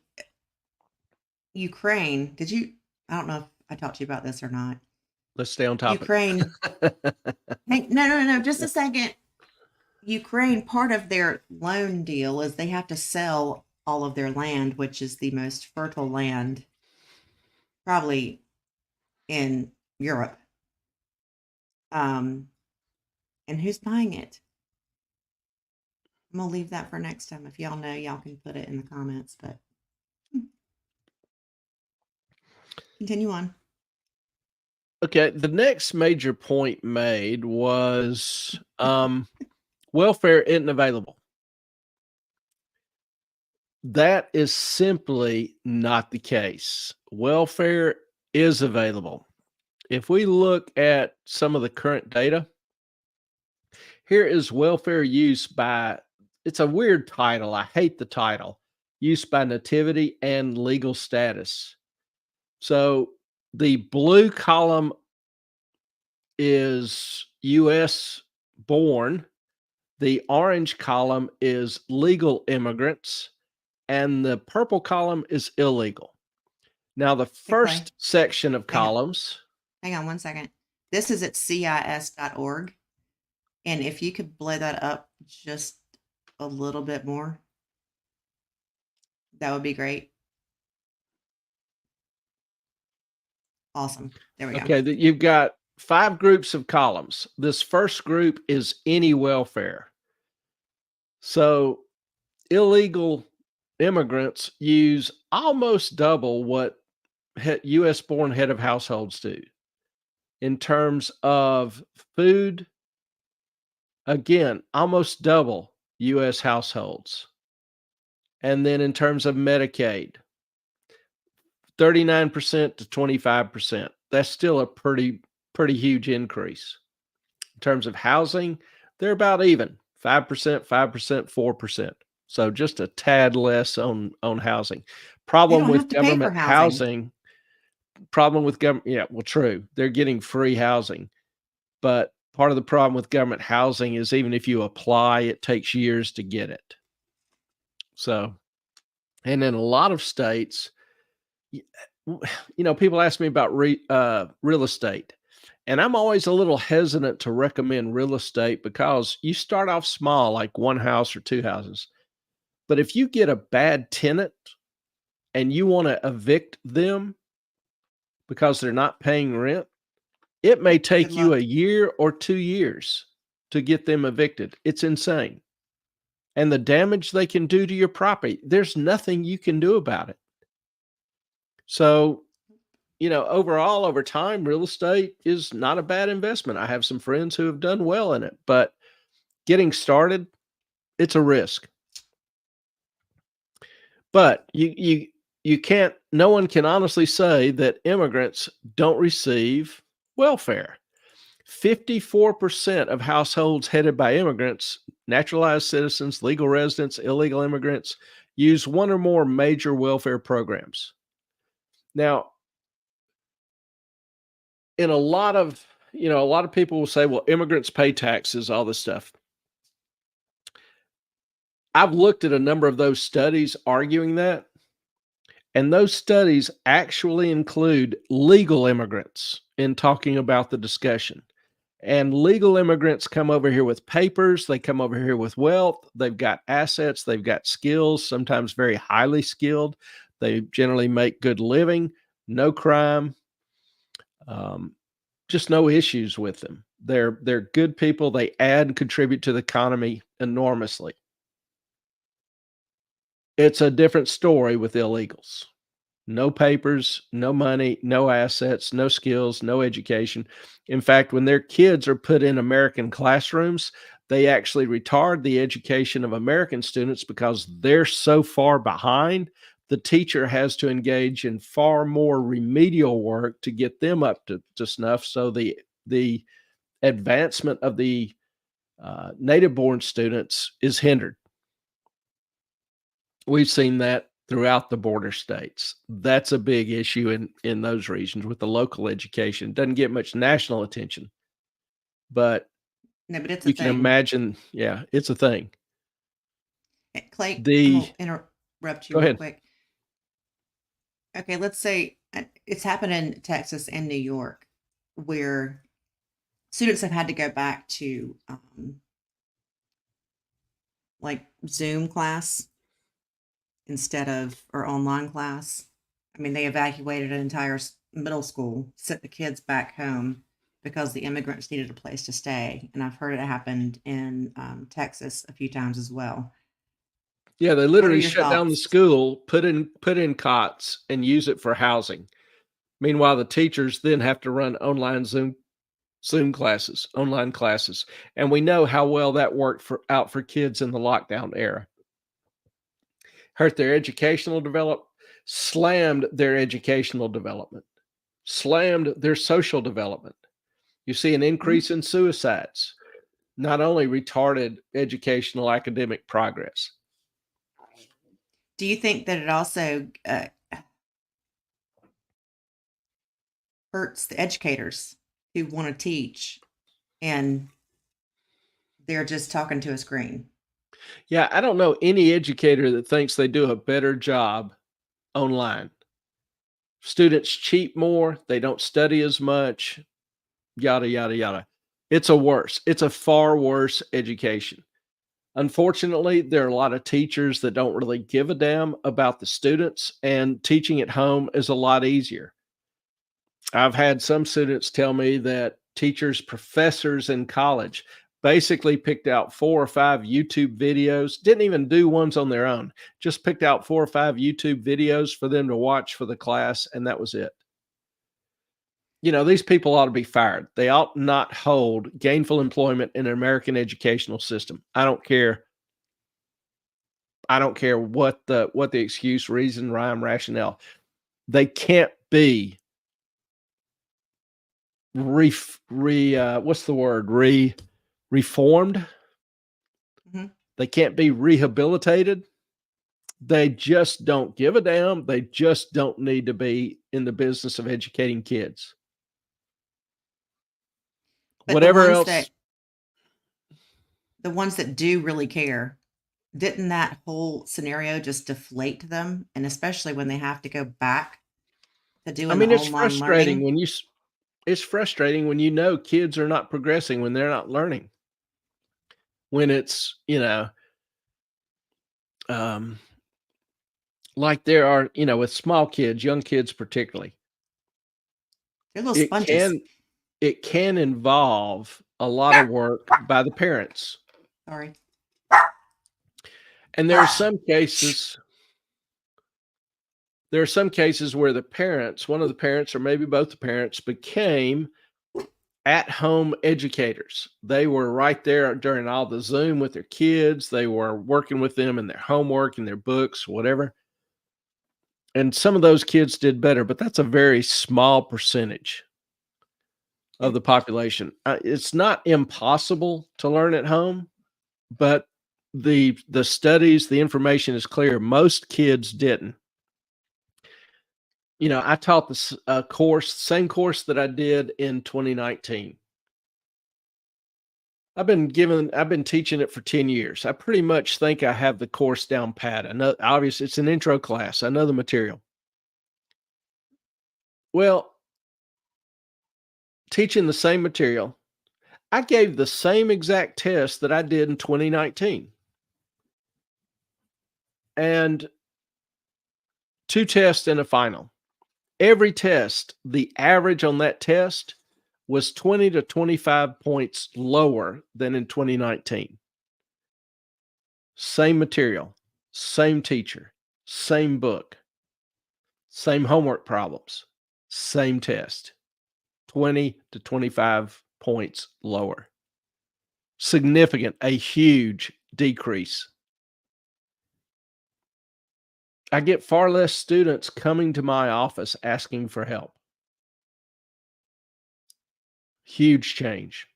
Ukraine. I don't know if I talked to you about this or not. Let's stay on topic. Ukraine. Hey, no, just a second. Ukraine, part of their loan deal is they have to sell all of their land, which is the most fertile land probably in Europe. And who's buying it? I'm gonna leave that for next time. If y'all know, y'all can put it in the comments, but continue on. Okay, the next major point made was welfare isn't available. That is simply not the case. Welfare is available. If we look at some of the current data, here is welfare use by, it's a weird title. I hate the title. Use by nativity and legal status. So the blue column is U.S. born. The orange column is legal immigrants. And the purple column is illegal. Now, the first section of columns. Hang on 1 second. This is at CIS.org. And if you could blow that up just a little bit more, that would be great. Awesome. There we go. Okay, you've got 5 groups of columns. This first group is any welfare. So illegal immigrants use almost double what U.S. born head of households do in terms of food. Again, almost double U.S. households. And then in terms of Medicaid, 39% to 25%. That's still a pretty huge increase. In terms of housing, they're about even, 5%, 4%. So just a tad less on housing. Problem with government housing. Problem with government, yeah, well, true. They're getting free housing. But part of the problem with government housing is even if you apply, it takes years to get it. So, and in a lot of states, people ask me about real estate. And I'm always a little hesitant to recommend real estate because you start off small, like 1 house or 2 houses. But if you get a bad tenant and you want to evict them because they're not paying rent, It may Good take you luck. a year or 2 years to get them evicted. It's insane. And the damage they can do to your property, there's nothing you can do about it. So, overall, over time, real estate is not a bad investment. I have some friends who have done well in it, but getting started, it's a risk. But you can't, no one can honestly say that immigrants don't receive welfare. 54% of households headed by immigrants, naturalized citizens, legal residents, illegal immigrants, use one or more major welfare programs. Now, in a lot of people will say, well, immigrants pay taxes, all this stuff. I've looked at a number of those studies arguing that, and those studies actually include legal immigrants in talking about the discussion. And legal immigrants come over here with papers, they come over here with wealth, they've got assets, they've got skills, sometimes very highly skilled. They generally make good living, no crime, just no issues with them. They're good people. They add and contribute to the economy enormously. It's a different story with illegals. No papers, no money, no assets, no skills, no education. In fact, when their kids are put in American classrooms, they actually retard the education of American students because they're so far behind. The teacher has to engage in far more remedial work to get them up to snuff. So the advancement of the native-born students is hindered. We've seen that throughout the border states. That's a big issue in those regions with the local education. It doesn't get much national attention, but No, but it's a you can thing. imagine, yeah, it's a thing. Clay, I'm The gonna interrupt you Go real ahead. quick. Okay, let's say it's happened in Texas and New York where students have had to go back to like Zoom class instead of or online class. I mean, they evacuated an entire middle school, sent the kids back home because the immigrants needed a place to stay. And I've heard it happened in Texas a few times as well. Yeah, they What are literally your shut down the thoughts? school, put in cots, and use it for housing. Meanwhile, the teachers then have to run online Zoom classes, online classes, and we know how well that worked out for kids in the lockdown era. Hurt their educational development, slammed their educational development, slammed their social development. You see an Mhm. increase in suicides, not only retarded educational academic progress. Do you think that it also hurts the educators who want to teach and they're just talking to a screen? Yeah, I don't know any educator that thinks they do a better job online. Students cheat more, they don't study as much, yada, yada, yada. It's a far worse education. Unfortunately, there are a lot of teachers that don't really give a damn about the students, and teaching at home is a lot easier. I've had some students tell me that professors in college basically picked out 4 or 5 YouTube videos, didn't even do ones on their own, just picked out 4 or 5 YouTube videos for them to watch for the class, and that was it. These people ought to be fired. They ought not hold gainful employment in an American educational system. I don't care what the excuse, reason, rhyme, rationale. They can't be what's the word? Reformed. Mhm. They can't be rehabilitated. They just don't give a damn. They just don't need to be in the business of educating kids. But Whatever else. the ones that do really care, didn't that whole scenario just deflate them? And especially when they have to go back to I doing the mean, online learning. it's frustrating when kids are not progressing, when they're not learning. When it's, like there are, with small kids, young kids particularly, They're little it sponges. it can involve a lot of work by the parents. Sorry. And there are some cases where the parents, one of the parents or maybe both the parents, became at-home educators. They were right there during all the Zoom with their kids. They were working with them in their homework, in their books, whatever. And some of those kids did better, but that's a very small percentage of the population. It's not impossible to learn at home, but the studies, the information is clear. Most kids didn't. You know, I taught this same course that I did in 2019. I've been teaching it for 10 years. I pretty much think I have the course down pat. I know, obviously, it's an intro class. I know the material. Well, teaching the same material, I gave the same exact test that I did in 2019. And 2 tests and a final. Every test, the average on that test was 20 to 25 points lower than in 2019. Same material, same teacher, same book, same homework problems, same test, 20 to 25 points lower. Significant, a huge decrease. I get far less students coming to my office asking for help. Huge change.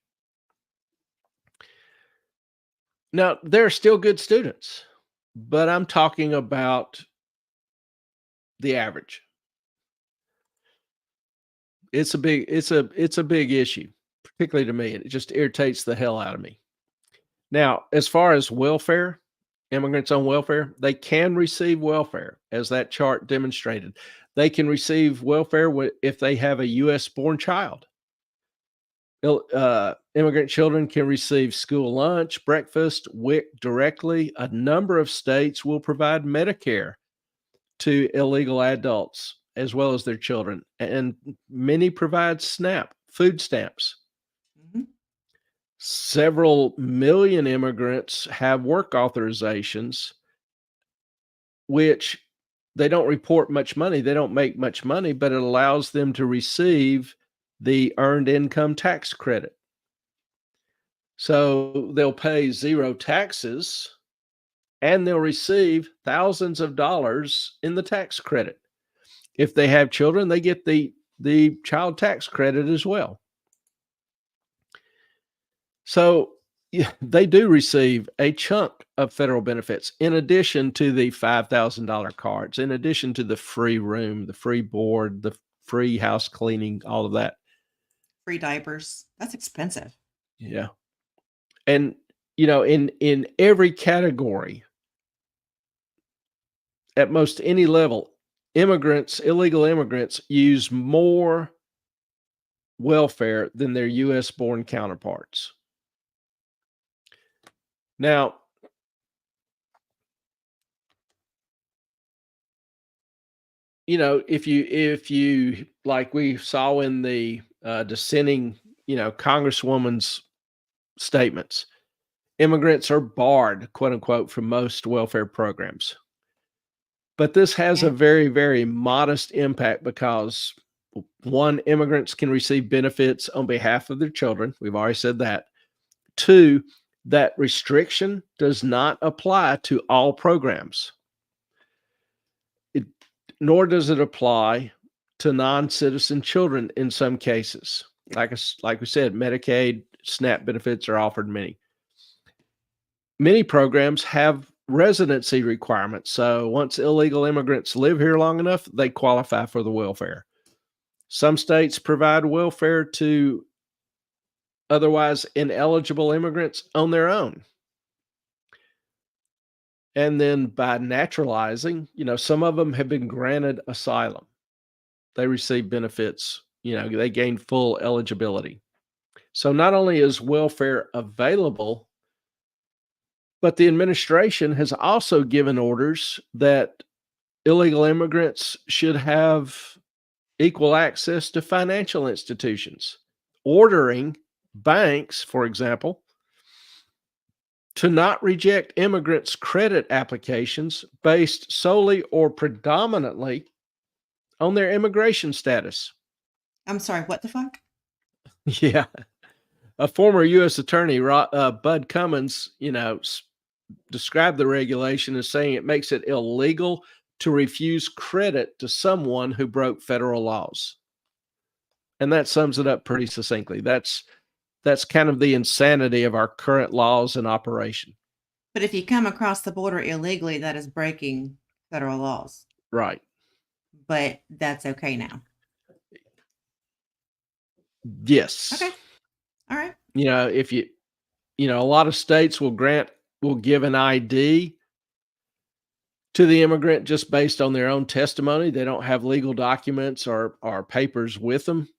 Now, there are still good students, but I'm talking about the average. It's a big issue, particularly to me. It just irritates the hell out of me. Now, as far as welfare, immigrants on welfare, they can receive welfare, as that chart demonstrated. They can receive welfare if they have a U.S.-born child. Immigrant children can receive school lunch, breakfast, WIC directly. A number of states will provide Medicare to illegal adults as well as their children, and many provide SNAP, food stamps. Several million immigrants have work authorizations, which they don't report much money. They don't make much money, but it allows them to receive the earned income tax credit. So they'll pay 0 taxes and they'll receive thousands of dollars in the tax credit. If they have children, they get the child tax credit as well. So they do receive a chunk of federal benefits in addition to the $5,000 cards, in addition to the free room, the free board, the free house cleaning, all of that. Free diapers. That's expensive. Yeah. And, you know, in every category, at most any level, illegal immigrants use more welfare than their U.S.-born counterparts. Now, you know, if you like we saw in the dissenting, Congresswoman's statements, immigrants are barred, quote unquote, from most welfare programs. But this has a very, very modest impact because, one, immigrants can receive benefits on behalf of their children. We've already said that. 2, that restriction does not apply to all programs. Nor does it apply to non-citizen children in some cases. Like we said, Medicaid, SNAP benefits are offered many. Many programs have residency requirements. So once illegal immigrants live here long enough, they qualify for the welfare. Some states provide welfare to otherwise ineligible immigrants on their own. And then by naturalizing, some of them have been granted asylum. They receive benefits, they gain full eligibility. So not only is welfare available, but the administration has also given orders that illegal immigrants should have equal access to financial institutions, ordering banks, for example, to not reject immigrants' credit applications based solely or predominantly on their immigration status. I'm sorry, what the fuck? Yeah. A former U.S. attorney, Bud Cummins, described the regulation as saying it makes it illegal to refuse credit to someone who broke federal laws. And that sums it up pretty succinctly. That's kind of the insanity of our current laws in operation. But if you come across the border illegally, that is breaking federal laws. Right. But that's okay now. Yes. Okay. All right. If a lot of states will give an ID to the immigrant just based on their own testimony. They don't have legal documents or papers with them.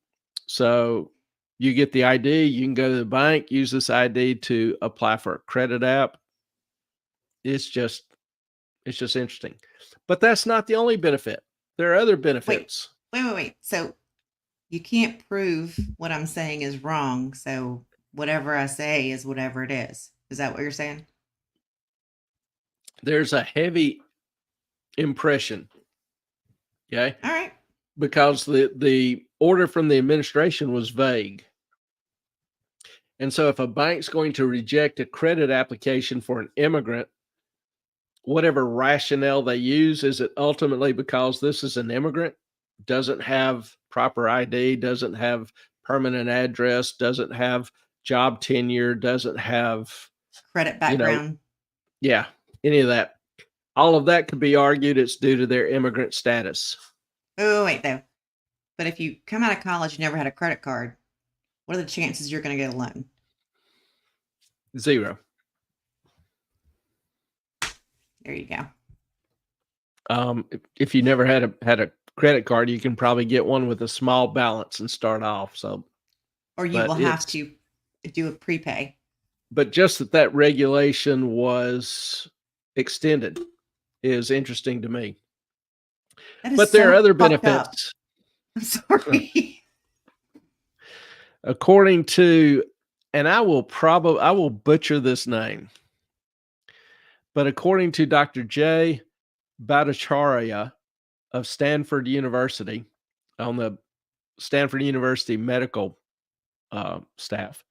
So you get the ID, you can go to the bank, use this ID to apply for a credit app. It's just interesting. But that's not the only benefit. There are other benefits. Wait. So you can't prove what I'm saying is wrong. So whatever I say is whatever it is. Is that what you're saying? There's a heavy impression. Okay. All right. Because the order from the administration was vague. And so if a bank's going to reject a credit application for an immigrant, whatever rationale they use, is it ultimately because this is an immigrant, doesn't have proper ID, doesn't have permanent address, doesn't have job tenure, doesn't have credit background. Any of that. All of that could be argued it's due to their immigrant status. Oh, wait, though. But if you come out of college, you never had a credit card, what are the chances you're going to get a loan? 0. There you go. If you never had a credit card, you can probably get one with a small balance and start off. Or you will have to do a prepay. But just that regulation was extended is interesting to me. But there are other benefits. I'm sorry. According to, and I will butcher this name, but according to Dr. J. Bhattacharya of Stanford University, on the Stanford University medical staff,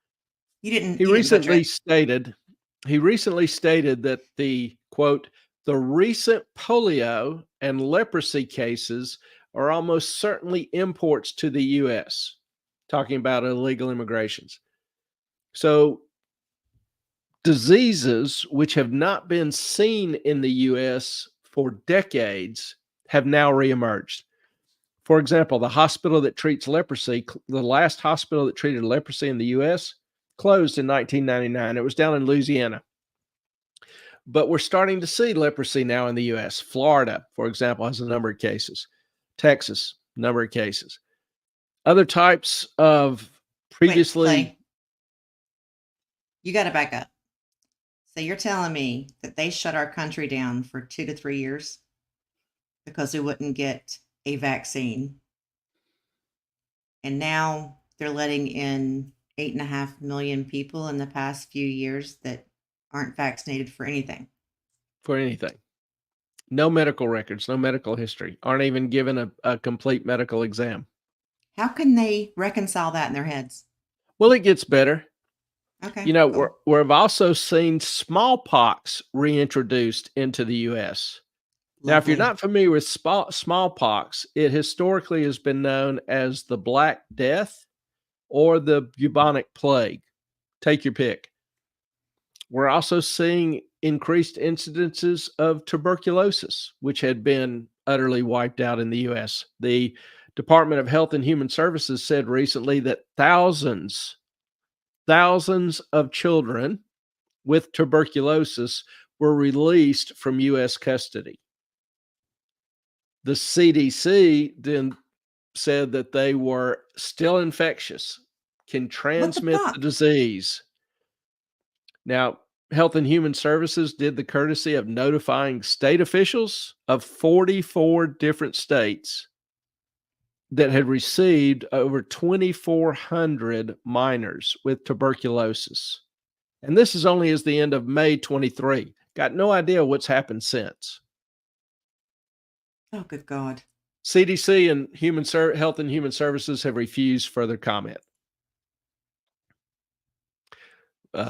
he recently stated that the quote, the recent polio and leprosy cases are almost certainly imports to the U.S., talking about illegal immigrations. So diseases which have not been seen in the U.S. for decades have now reemerged. For example, the hospital that treats leprosy, the last hospital that treated leprosy in the U.S., closed in 1999. It was down in Louisiana. But we're starting to see leprosy now in the U.S. Florida, for example, has a number of cases. Texas, number of cases. Other types of previously... Wait, you got to back up. So you're telling me that they shut our country down for 2 to 3 years because we wouldn't get a vaccine. And now they're letting in 8.5 million people in the past few years that aren't vaccinated for anything. For anything. No medical records, no medical history, aren't even given a complete medical exam. How can they reconcile that in their heads? Well, it gets better. Okay. Cool. We've also seen smallpox reintroduced into the U.S. Lovely. Now, if you're not familiar with smallpox, it historically has been known as the Black Death or the bubonic plague. Take your pick. We're also seeing increased incidences of tuberculosis, which had been utterly wiped out in the U.S. The Department of Health and Human Services said recently that thousands of children with tuberculosis were released from U.S. custody. The CDC then said that they were still infectious, can transmit the disease. Now, Health and Human Services did the courtesy of notifying state officials of 44 different states that had received over 2,400 minors with tuberculosis. And this is only as the end of May 23. Got no idea what's happened since. Oh, good God. CDC and Health and Human Services have refused further comment.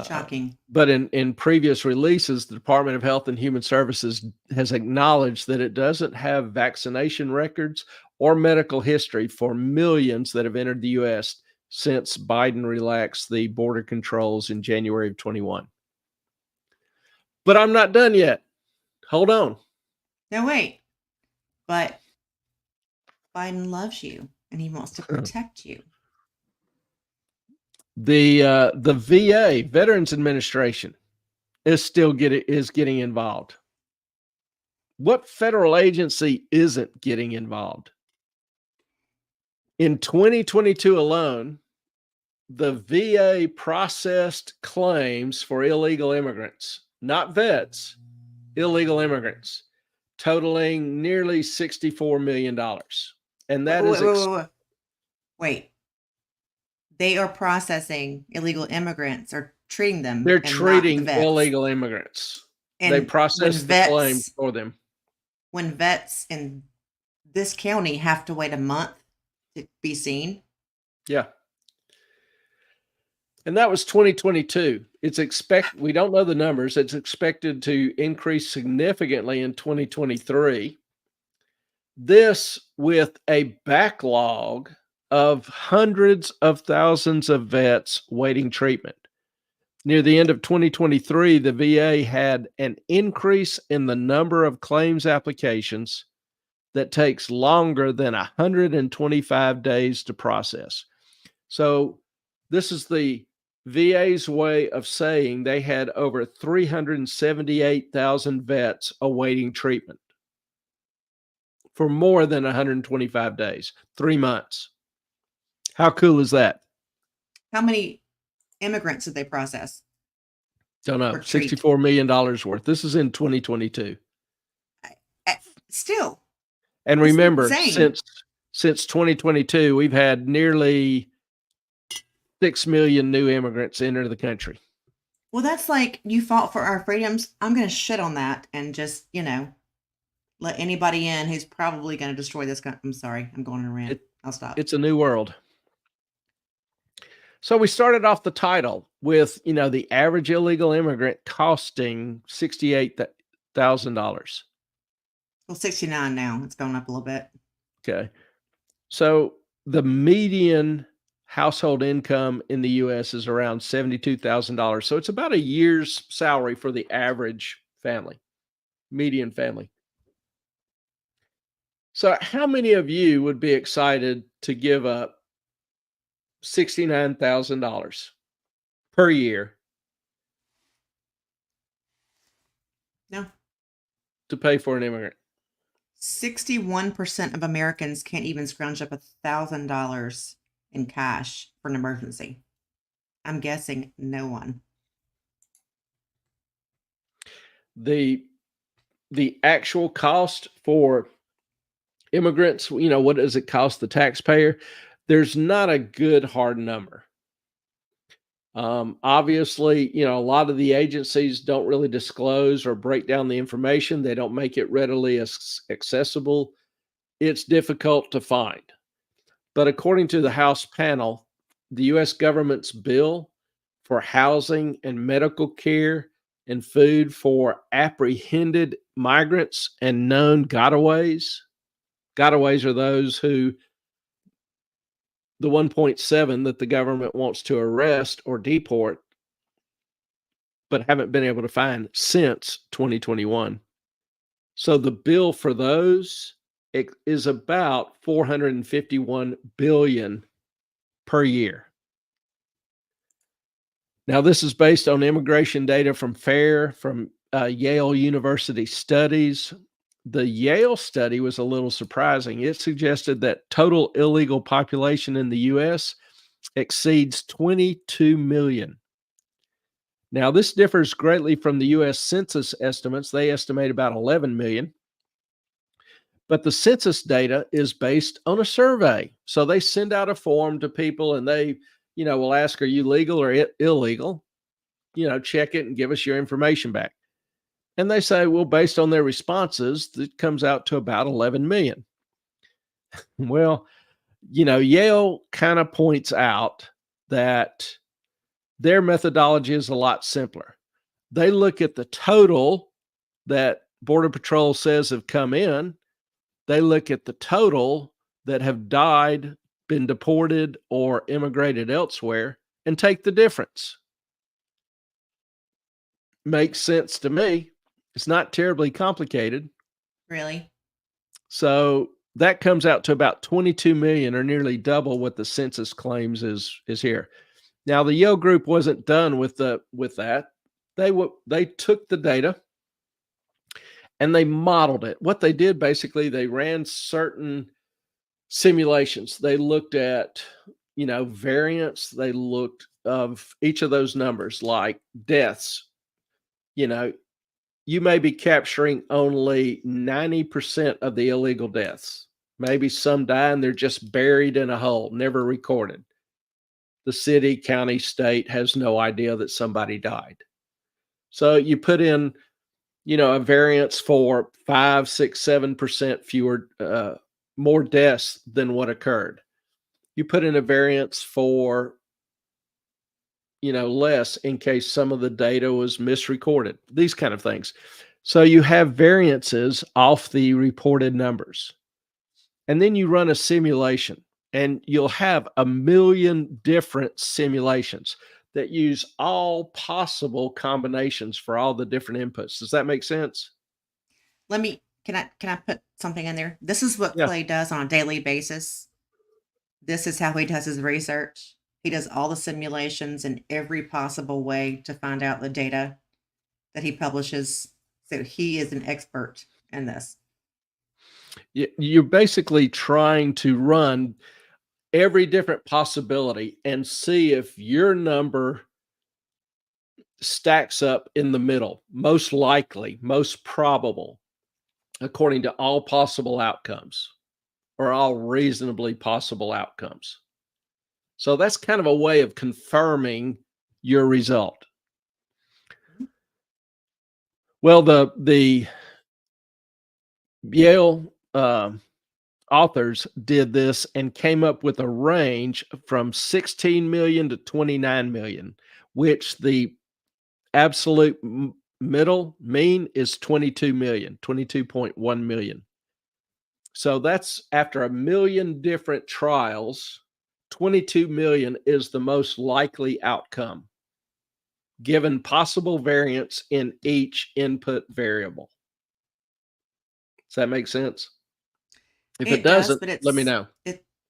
Shocking. But in previous releases, the Department of Health and Human Services has acknowledged that it doesn't have vaccination records or medical history for millions that have entered the U.S. since Biden relaxed the border controls in January of 21. But I'm not done yet. Hold on. No, wait. But Biden loves you and he wants to protect you. The VA, Veterans Administration, is getting involved. What federal agency isn't getting involved? In 2022 alone, the VA processed claims for illegal immigrants, not vets, illegal immigrants, totaling nearly $64 million. And that Wait. They are processing illegal immigrants or treating them. They're treating illegal immigrants. And they process the claims for them. When vets in this county have to wait a month to be seen. Yeah. And that was 2022. We don't know the numbers. It's expected to increase significantly in 2023. This with a backlog of hundreds of thousands of vets waiting treatment. Near the end of 2023, the VA had an increase in the number of claims applications that takes longer than 125 days to process. So this is the VA's way of saying they had over 378,000 vets awaiting treatment for more than 125 days, 3 months. How cool is that? How many immigrants did they process? Don't know. $64 million worth. This is in 2022. Still. And remember, since 2022, we've had nearly 6 million new immigrants enter the country. Well, that's like you fought for our freedoms. I'm going to shit on that and just, let anybody in who's probably going to destroy this country. I'm sorry. I'm going on a rant. I'll stop. It's a new world. So we started off the title with, the average illegal immigrant costing $68,000. Well, 69 now. It's gone up a little bit. Okay. So the median household income in the U.S. is around $72,000. So it's about a year's salary for the average family, median family. So how many of you would be excited to give up $69,000 per year? No. To pay for an immigrant? 61% of Americans can't even scrounge up $1,000 in cash for an emergency. I'm guessing no one. The actual cost for immigrants, what does it cost the taxpayer? There's not a good hard number. Obviously, a lot of the agencies don't really disclose or break down the information. They don't make it readily accessible. It's difficult to find. But according to the House panel, the U.S. government's bill for housing and medical care and food for apprehended migrants and known gotaways. Gotaways are those who the 1.7 that the government wants to arrest or deport, but haven't been able to find since 2021. So the bill for those is about $451 billion per year. Now, this is based on immigration data from FAIR, from Yale University Studies. The Yale study was a little surprising. It suggested that total illegal population in the U.S. exceeds 22 million. Now, this differs greatly from the U.S. Census estimates. They estimate about 11 million. But the census data is based on a survey. So they send out a form to people and they, will ask, are you legal or illegal? Check it and give us your information back. And they say, well, based on their responses, it comes out to about 11 million. Well, Yale kind of points out that their methodology is a lot simpler. They look at the total that Border Patrol says have come in. They look at the total that have died, been deported, or immigrated elsewhere, and take the difference. Makes sense to me. It's not terribly complicated. Really? So that comes out to about 22 million, or nearly double what the census claims is here. Now, the Yale group wasn't done with that. They took the data and they modeled it. What they did, basically, they ran certain simulations. They looked at, variance. They looked of each of those numbers, like deaths. You may be capturing only 90% of the illegal deaths. Maybe some die and they're just buried in a hole, never recorded. The city, county, state has no idea that somebody died. So you put in, a variance for 5, 6, 7% fewer, more deaths than what occurred. You put in a variance for, less in case some of the data was misrecorded, these kind of things. So you have variances off the reported numbers. And then you run a simulation, and you'll have 1 million different simulations that use all possible combinations for all the different inputs. Does that make sense? Can I put something in there? This is what Yeah. Clay does on a daily basis. This is how he does his research. He does all the simulations in every possible way to find out the data that he publishes. So he is an expert in this. You're basically trying to run every different possibility and see if your number stacks up in the middle, most likely, most probable, according to all possible outcomes, or all reasonably possible outcomes. So that's kind of a way of confirming your result. Well, the Yale authors did this and came up with a range from 16 million to 29 million, which the absolute middle mean is 22 million, 22.1 million. So that's after 1 million different trials, 22 million is the most likely outcome, given possible variance in each input variable. Does that make sense? If it doesn't, but let me know.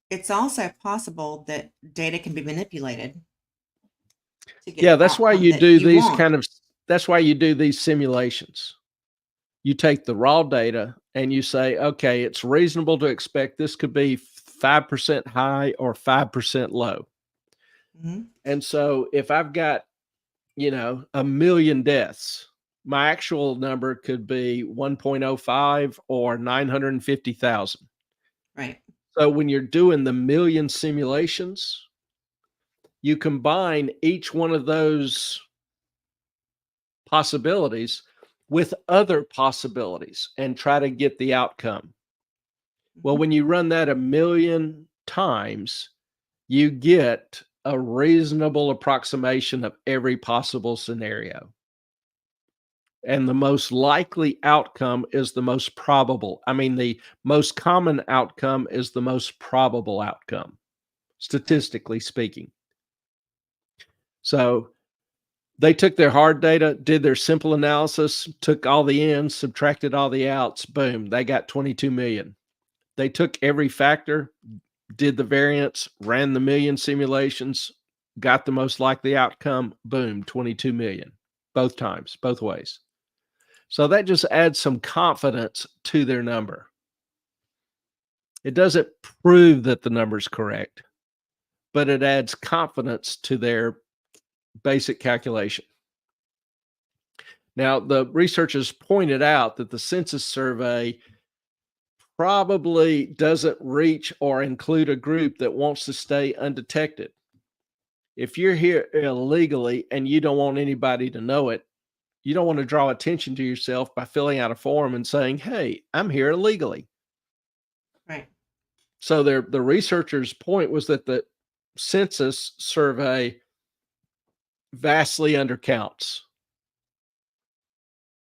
It's also possible that data can be manipulated. Yeah, that's why you do these that's why you do these simulations. You take the raw data and you say, okay, it's reasonable to expect this could be 5% high or 5% low. Mm-hmm. And so if I've got, 1 million deaths, my actual number could be 1.05 or 950,000. Right. So when you're doing the million simulations, you combine each one of those possibilities with other possibilities and try to get the outcome. Well, when you run that 1 million times, you get a reasonable approximation of every possible scenario. And the most likely outcome is the most probable. I mean, the most common outcome is the most probable outcome, statistically speaking. So they took their hard data, did their simple analysis, took all the ins, subtracted all the outs, boom, they got 22 million. They took every factor, did the variance, ran the million simulations, got the most likely outcome, boom, 22 million, both times, both ways. So that just adds some confidence to their number. It doesn't prove that the number's correct, but it adds confidence to their basic calculation. Now, the researchers pointed out that the census survey probably doesn't reach or include a group that wants to stay undetected. If you're here illegally and you don't want anybody to know it, you don't want to draw attention to yourself by filling out a form and saying, "Hey, I'm here illegally." Right. So the researchers' point was that the census survey vastly undercounts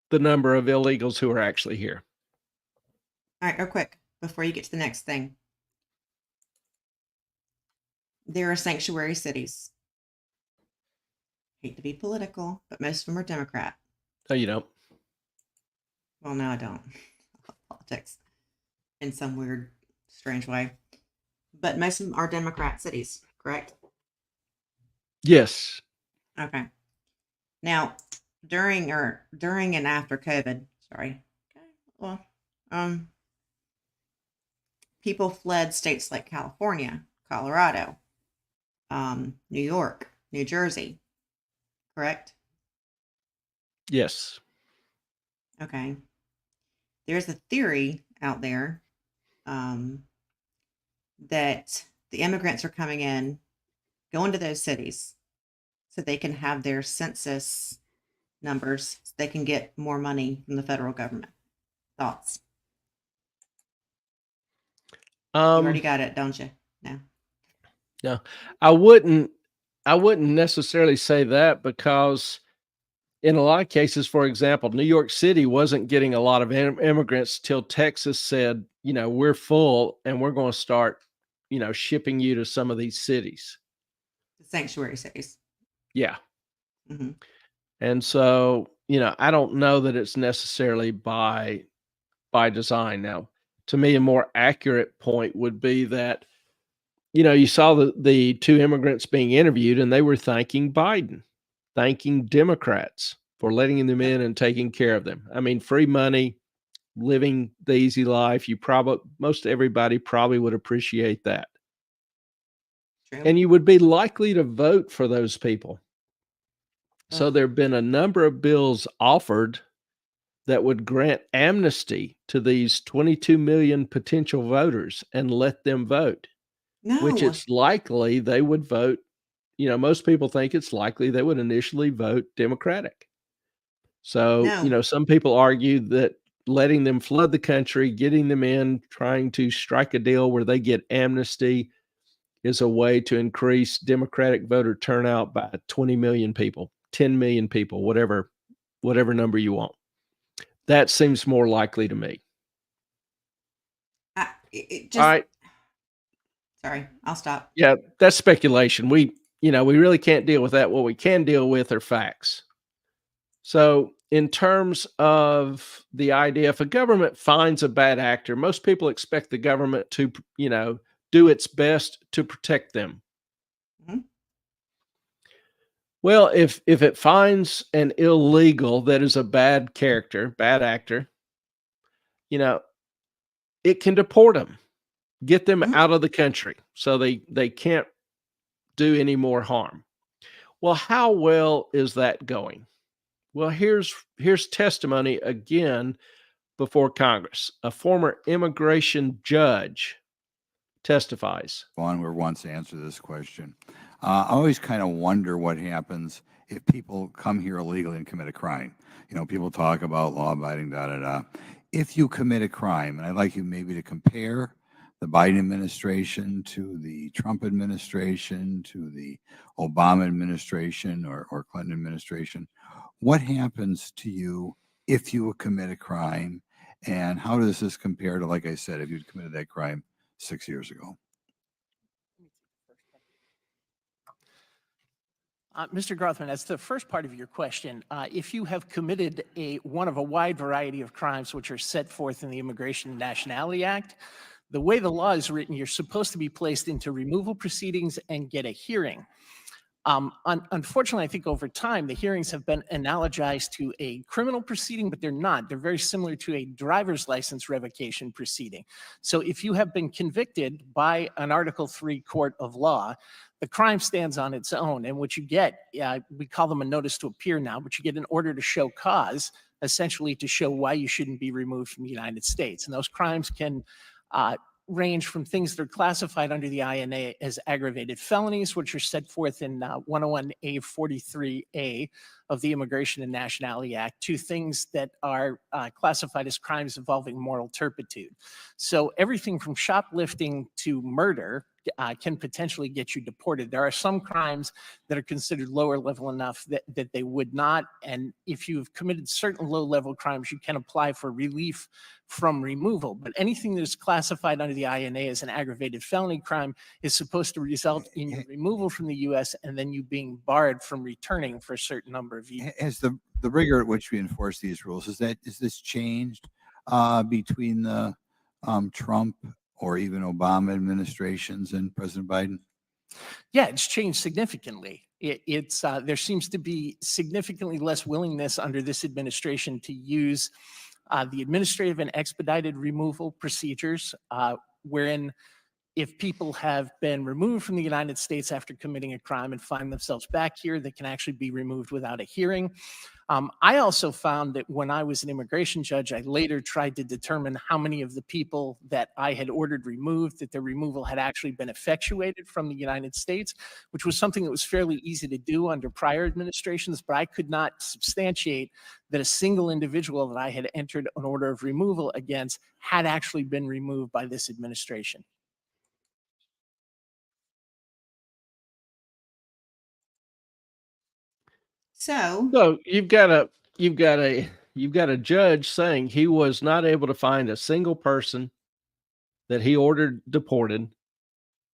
the number of illegals who are actually here. All right, real quick, before you get to the next thing. There are sanctuary cities. Hate to be political, but most of them are Democrat. No, you don't. Well, no, I don't. Politics in some weird, strange way. But most of them are Democrat cities, correct? Yes. Okay. Now, during and after COVID, sorry. Okay. Well, people fled states like California, Colorado, New York, New Jersey, correct? Yes. Okay. There's a theory out there that the immigrants are coming in, going to those cities so they can have their census numbers, so they can get more money from the federal government. Thoughts? You already got it, don't you? No. No, I wouldn't necessarily say that, because in a lot of cases, for example, New York City wasn't getting a lot of immigrants till Texas said, we're full and we're going to start, shipping you to some of these cities. The sanctuary cities. Yeah. Mm-hmm. And so, I don't know that it's necessarily by design. Now, to me, a more accurate point would be that, you saw the two immigrants being interviewed, and they were thanking Biden, thanking Democrats for letting them in and taking care of them. I mean, free money, living the easy life. Most everybody probably would appreciate that. True. And you would be likely to vote for those people. So there have been a number of bills offered that would grant amnesty to these 22 million potential voters and let them vote. No. Which it's likely they would vote. Most people think it's likely they would initially vote Democratic. So, No. some people argue that letting them flood the country, getting them in, trying to strike a deal where they get amnesty is a way to increase Democratic voter turnout by 20 million people, 10 million people, whatever number you want. That seems more likely to me. All right. Sorry, I'll stop. Yeah, that's speculation. We really can't deal with that. What we can deal with are facts. So in terms of the idea, if a government finds a bad actor, most people expect the government to, do its best to protect them. Mm-hmm. Well, if it finds an illegal that is a bad character, bad actor, it can deport them, get them out of the country so they can't do any more harm. Well, how well is that going? Well, here's testimony again before Congress. A former immigration judge testifies. One who wants to answer this question. I always kind of wonder what happens if people come here illegally and commit a crime. People talk about law-abiding, da-da-da. If you commit a crime, and I'd like you maybe to compare the Biden administration to the Trump administration, to the Obama administration or Clinton administration, what happens to you if you commit a crime? And how does this compare to, like I said, if you'd committed that crime 6 years ago? Mr. Grothman, that's the first part of your question. If you have committed one of a wide variety of crimes which are set forth in the Immigration and Nationality Act, the way the law is written, you're supposed to be placed into removal proceedings and get a hearing. Unfortunately, I think over time, the hearings have been analogized to a criminal proceeding, but they're not. They're very similar to a driver's license revocation proceeding. So if you have been convicted by an Article III court of law, the crime stands on its own. And what you get, we call them a notice to appear now, but you get an order to show cause essentially to show why you shouldn't be removed from the United States. And those crimes can range from things that are classified under the INA as aggravated felonies, which are set forth in 101A 43A of the Immigration and Nationality Act, to things that are classified as crimes involving moral turpitude. So everything from shoplifting to murder can potentially get you deported. There are some crimes that are considered lower level enough that they would not. And if you've committed certain low level crimes, you can apply for relief from removal. But anything that is classified under the INA as an aggravated felony crime is supposed to result in your removal from the U.S. and then you being barred from returning for a certain number of years. Has the rigor at which we enforce these rules, is this changed between the Trump or even Obama administrations and President Biden? Yeah, it's changed significantly. There seems to be significantly less willingness under this administration to use the administrative and expedited removal procedures, wherein if people have been removed from the United States after committing a crime and find themselves back here, they can actually be removed without a hearing. I also found that when I was an immigration judge, I later tried to determine how many of the people that I had ordered removed, that their removal had actually been effectuated from the United States, which was something that was fairly easy to do under prior administrations, but I could not substantiate that a single individual that I had entered an order of removal against had actually been removed by this administration. So you've got a judge saying he was not able to find a single person that he ordered deported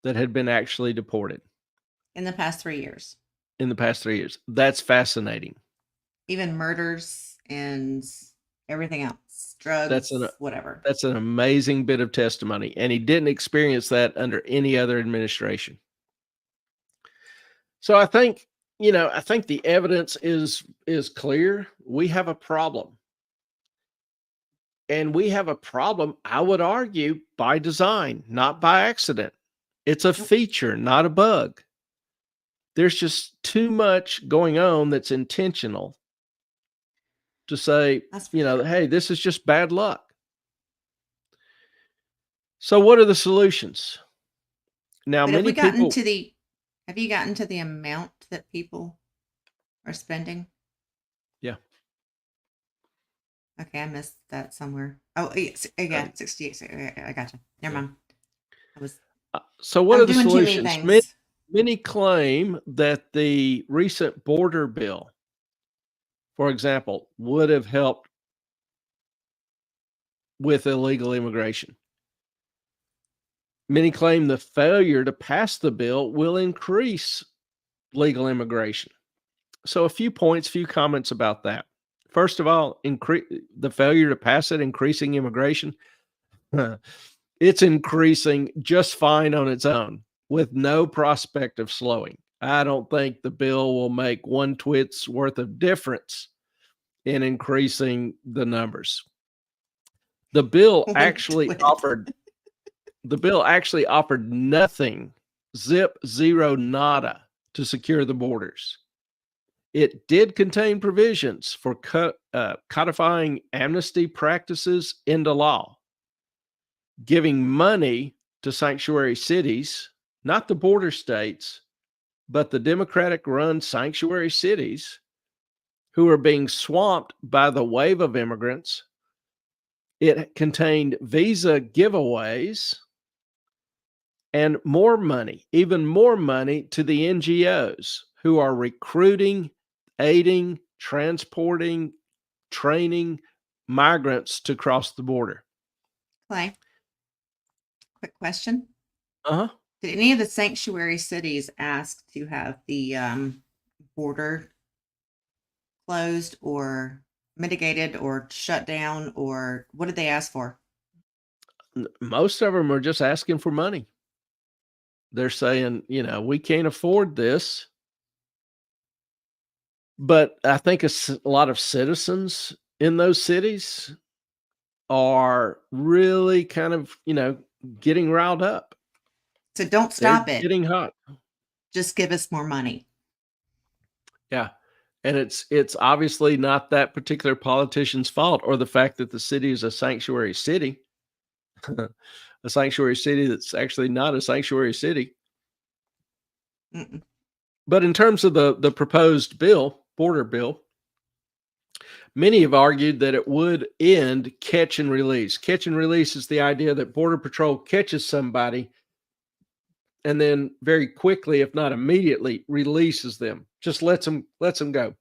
that had been actually deported in the past 3 years, in the past 3 years. That's fascinating. even murders and everything else, drugs, whatever. That's an amazing bit of testimony, and he didn't experience that under any other administration. So I think the evidence is clear. We have a problem. And we have a problem, I would argue, by design, not by accident. It's a feature, not a bug. There's just too much going on that's intentional to say, hey, this is just bad luck. So what are the solutions? Now, but many have you people gotten to the amount that people are spending? Yeah. Okay, I missed that somewhere. Oh, yes, again, 68. I gotcha. Never mind. So what I'm are the doing too many solutions? things. Many claim that the recent border bill, for example, would have helped with illegal immigration. Many claim the failure to pass the bill will increase legal immigration. So a few comments about that. First of all, the failure to pass it, increasing immigration, it's increasing just fine on its own with no prospect of slowing. I don't think the bill will make one twit's worth of difference in increasing the numbers. The bill actually offered nothing, zip, zero, nada to secure the borders. It did contain provisions for codifying amnesty practices into law, giving money to sanctuary cities, not the border states, but the Democratic-run sanctuary cities who are being swamped by the wave of immigrants. It contained visa giveaways and more money, even more money to the NGOs who are recruiting, aiding, transporting, training migrants to cross the border. Clay, quick question. Uh-huh. Did any of the sanctuary cities ask to have the border closed or mitigated or shut down, or what did they ask for? Most of them are just asking for money. They're saying, we can't afford this. But I think a lot of citizens in those cities are really kind of, getting riled up. So don't stop it. Getting hot. Just give us more money. Yeah. And it's obviously not that particular politician's fault, or the fact that the city is a sanctuary city, a sanctuary city that's actually not a sanctuary city. Mm-mm. But in terms of the proposed bill, border bill, many have argued that it would end catch and release. Catch and release is the idea that Border Patrol catches somebody and then very quickly, if not immediately, releases them, just lets them go.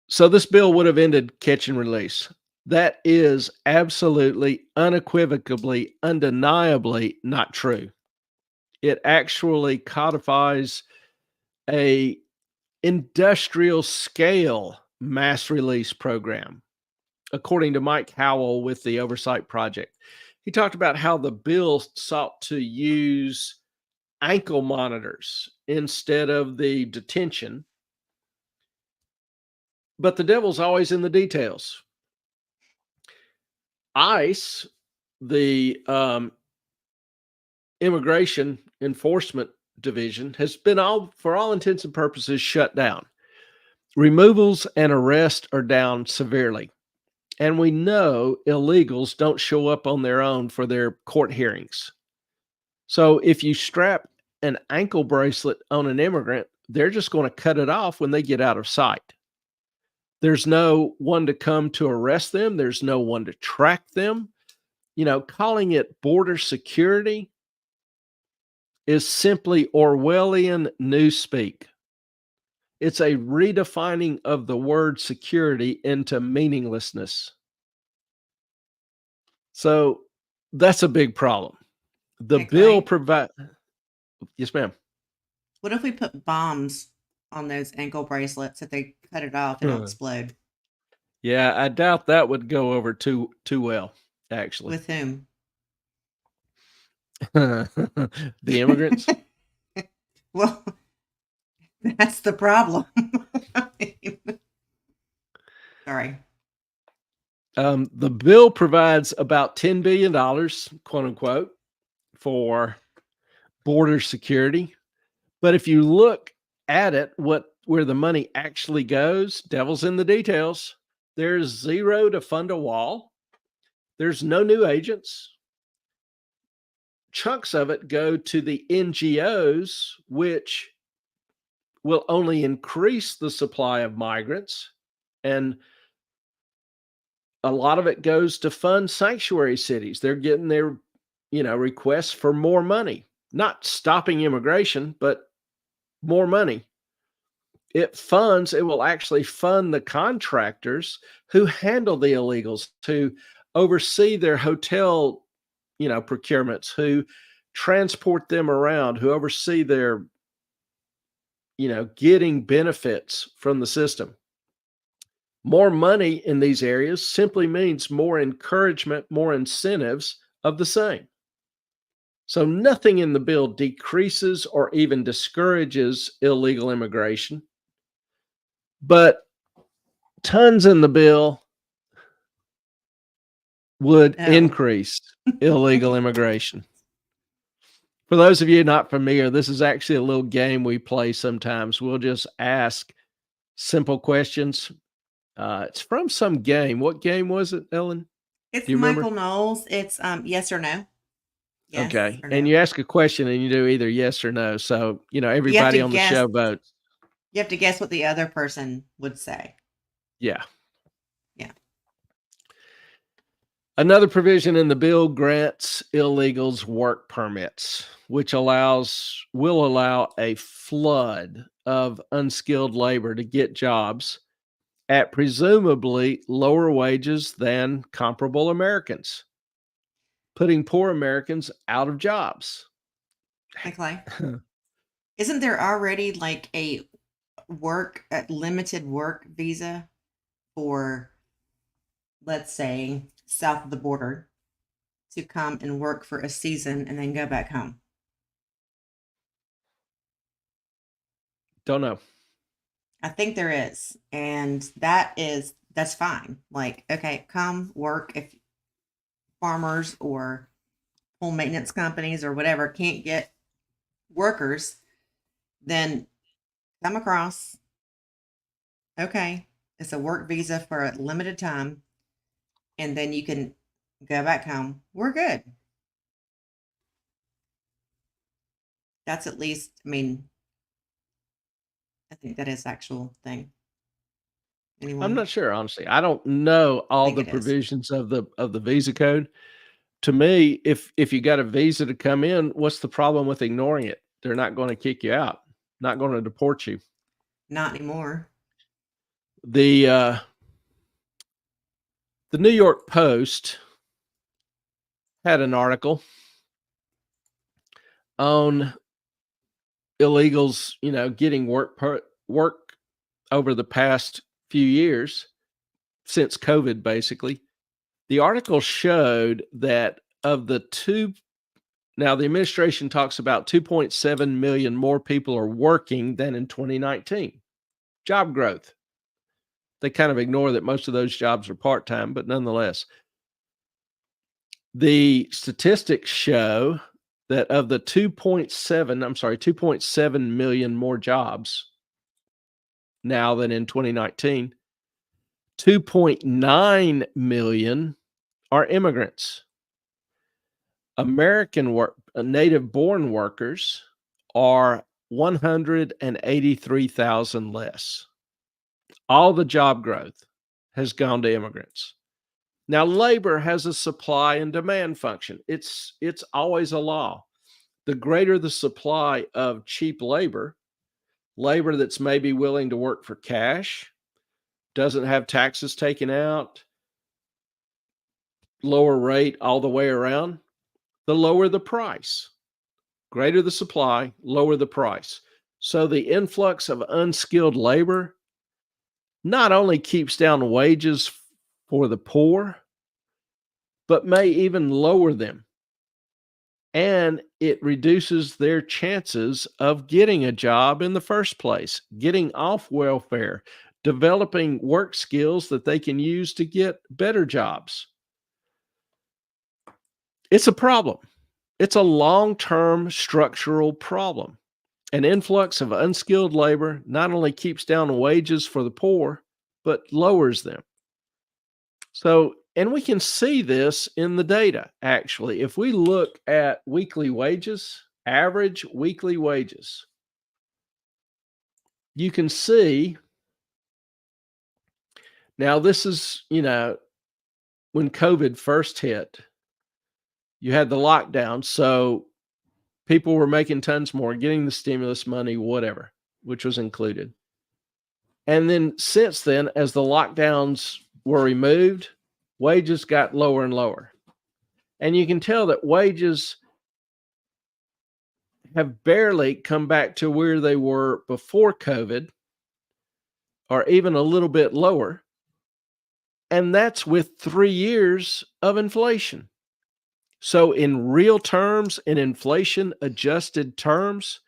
So this bill would have ended catch and release. That is absolutely, unequivocally, undeniably not true. It actually codifies a industrial scale mass release program, according to Mike Howell with the Oversight Project. He talked about how the bill sought to use ankle monitors instead of the detention. But the devil's always in the details. ICE, the Immigration Enforcement Division, has been for all intents and purposes, shut down. Removals and arrests are down severely. And we know illegals don't show up on their own for their court hearings. So if you strap an ankle bracelet on an immigrant, they're just going to cut it off when they get out of sight. There's no one to come to arrest them. There's no one to track them. Calling it border security is simply Orwellian newspeak. It's a redefining of the word security into meaninglessness. So that's a big problem. The bill provides. Yes, ma'am. What if we put bombs on those ankle bracelets that they cut it off and it'll explode? Yeah, I doubt that would go over too well, actually. With whom? The immigrants. Well, that's the problem. Sorry. The bill provides about $10 billion, quote unquote, for border security. But if you look at it, where the money actually goes, devil's in the details. There's zero to fund a wall. There's no new agents. Chunks of it go to the NGOs, which will only increase the supply of migrants. And a lot of it goes to fund sanctuary cities. They're getting their, requests for more money, not stopping immigration, but more money. It will actually fund the contractors who handle the illegals, to oversee their hotel, procurements, who transport them around, who oversee their, getting benefits from the system. More money in these areas simply means more encouragement, more incentives of the same. So nothing in the bill decreases or even discourages illegal immigration, but tons in the bill would increase illegal immigration. For those of you not familiar, this is actually a little game we play sometimes. We'll just ask simple questions. It's from some game. What game was it, Ellen? It's Do you remember? Michael Knowles. It's yes or no. Yes Okay. or no. And you ask a question and you do either yes or no. So, everybody on the show votes. You have to guess what the other person would say. Yeah. Yeah. Another provision in the bill grants illegals work permits, which will allow a flood of unskilled labor to get jobs at presumably lower wages than comparable Americans, putting poor Americans out of jobs. Okay. Isn't there already like a limited work visa for, let's say, south of the border to come and work for a season and then go back home? Don't know. I think there is. And that's fine. Like, okay, come work. If farmers or home maintenance companies or whatever can't get workers, then come across. Okay, it's a work visa for a limited time, and then you can go back home. We're good. That's at least, I mean, I think that is actual thing. I'm Anyone? not sure, honestly. I don't know all think the it is. provisions of the visa code. To me, if you got a visa to come in, what's the problem with ignoring it? They're not going to kick you out, not going to deport you. Not anymore. The New York Post had an article on illegals, getting work over the past few years since COVID, basically. The article showed that of the now the administration talks about 2.7 million more people are working than in 2019. Job growth. They kind of ignore that most of those jobs are part-time, but nonetheless. The statistics show that of the 2.7 million more jobs now than in 2019, 2.9 million are immigrants. American native-born workers are 183,000 less. All the job growth has gone to immigrants. Now, labor has a supply and demand function. It's always a law. The greater the supply of cheap labor that's maybe willing to work for cash, doesn't have taxes taken out, lower rate all the way around, the lower the price. Greater the supply, lower the price. So the influx of unskilled labor not only keeps down wages for the poor, but may even lower them. And it reduces their chances of getting a job in the first place, getting off welfare, developing work skills that they can use to get better jobs. It's a problem. It's a long-term structural problem. An influx of unskilled labor not only keeps down wages for the poor, but lowers them. So, and we can see this in the data, actually. If we look at weekly wages, average weekly wages, you can see, now this is, when COVID first hit, you had the lockdown. So people were making tons more, getting the stimulus money, whatever, which was included. And then since then, as the lockdowns were removed, wages got lower and lower. And you can tell that wages have barely come back to where they were before COVID, or even a little bit lower. And that's with 3 years of inflation. So in real terms, in inflation adjusted terms,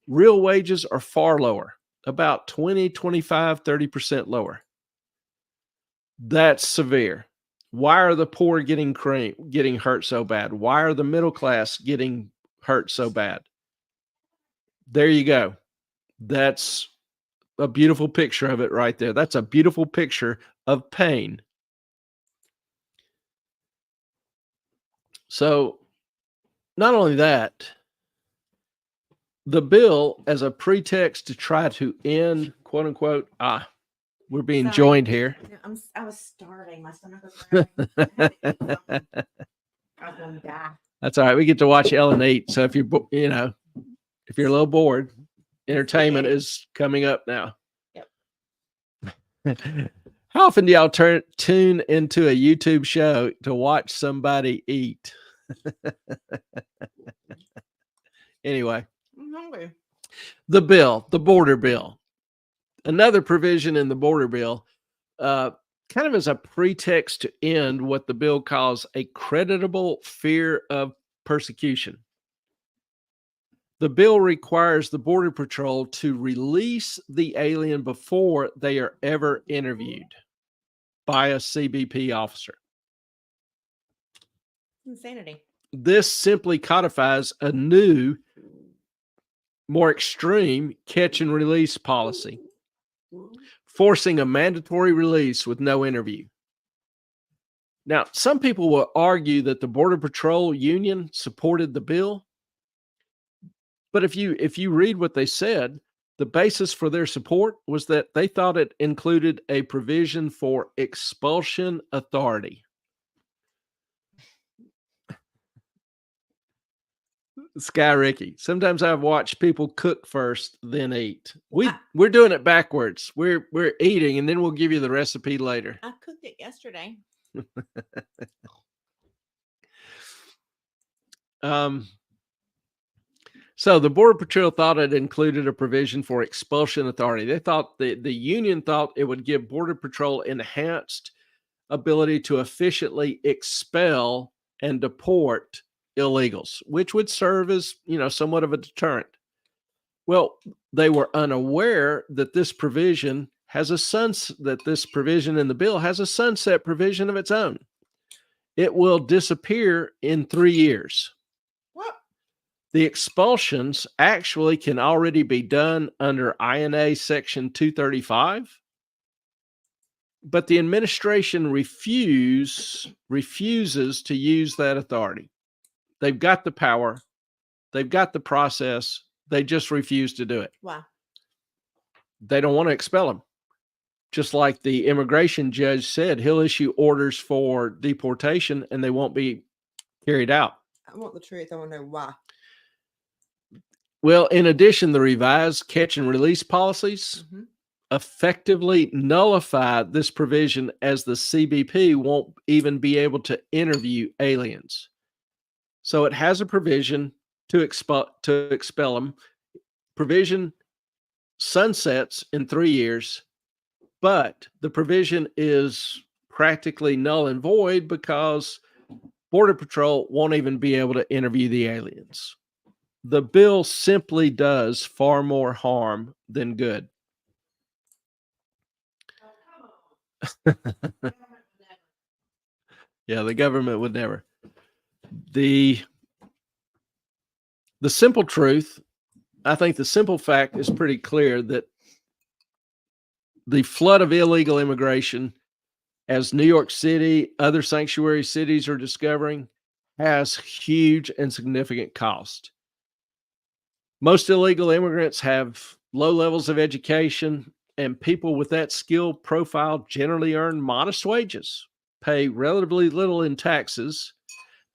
real wages are far lower, about 20, 25, 30% lower. That's severe. Why are the poor getting hurt so bad? Why are the middle class getting hurt so bad? There you go. That's a beautiful picture of it right there. That's a beautiful picture of pain. So not only that, the bill as a pretext to try to end, quote unquote, we're being Sorry. joined here. I was starving. My stomach was growling. I had to eat something. I was going to die. That's all right. We get to watch Ellen eat. So if you're, if you're a little bored, entertainment is coming up now. Yep. How often do y'all tune into a YouTube show to watch somebody eat? Anyway, I'm hungry. the border bill, another provision in the border bill, kind of as a pretext to end what the bill calls a creditable fear of persecution. The bill requires the Border Patrol to release the alien before they are ever interviewed by a CBP officer. Insanity. This simply codifies a new more extreme catch and release policy, forcing a mandatory release with no interview. Now, some people will argue that the Border Patrol Union supported the bill, but if you read what they said, the basis for their support was that they thought it included a provision for expulsion authority. Sky Ricky, sometimes I've watched people cook first, then eat. We're doing it backwards. We're eating, and then we'll give you the recipe later. I cooked it yesterday. So the Border Patrol thought it included a provision for expulsion authority. They thought the union thought it would give Border Patrol enhanced ability to efficiently expel and deport illegals, which would serve as, somewhat of a deterrent. Well, they were unaware that this provision in the bill has a sunset provision of its own. It will disappear in 3 years. What? The expulsions actually can already be done under INA Section 235, but the administration refuses to use that authority. They've got the power, they've got the process, they just refuse to do it. Wow. They don't want to expel them. Just like the immigration judge said, he'll issue orders for deportation and they won't be carried out. I want the truth. I want to know why. Well, in addition, the revised catch and release policies effectively nullify this provision, as the CBP won't even be able to interview aliens. So it has a provision to expel them. Provision sunsets in 3 years, but the provision is practically null and void because Border Patrol won't even be able to interview the aliens. The bill simply does far more harm than good. Yeah, the government would never. The simple truth, I think the simple fact is pretty clear, that the flood of illegal immigration, as New York City, other sanctuary cities are discovering, has huge and significant cost. Most illegal immigrants have low levels of education, and people with that skill profile generally earn modest wages, pay relatively little in taxes,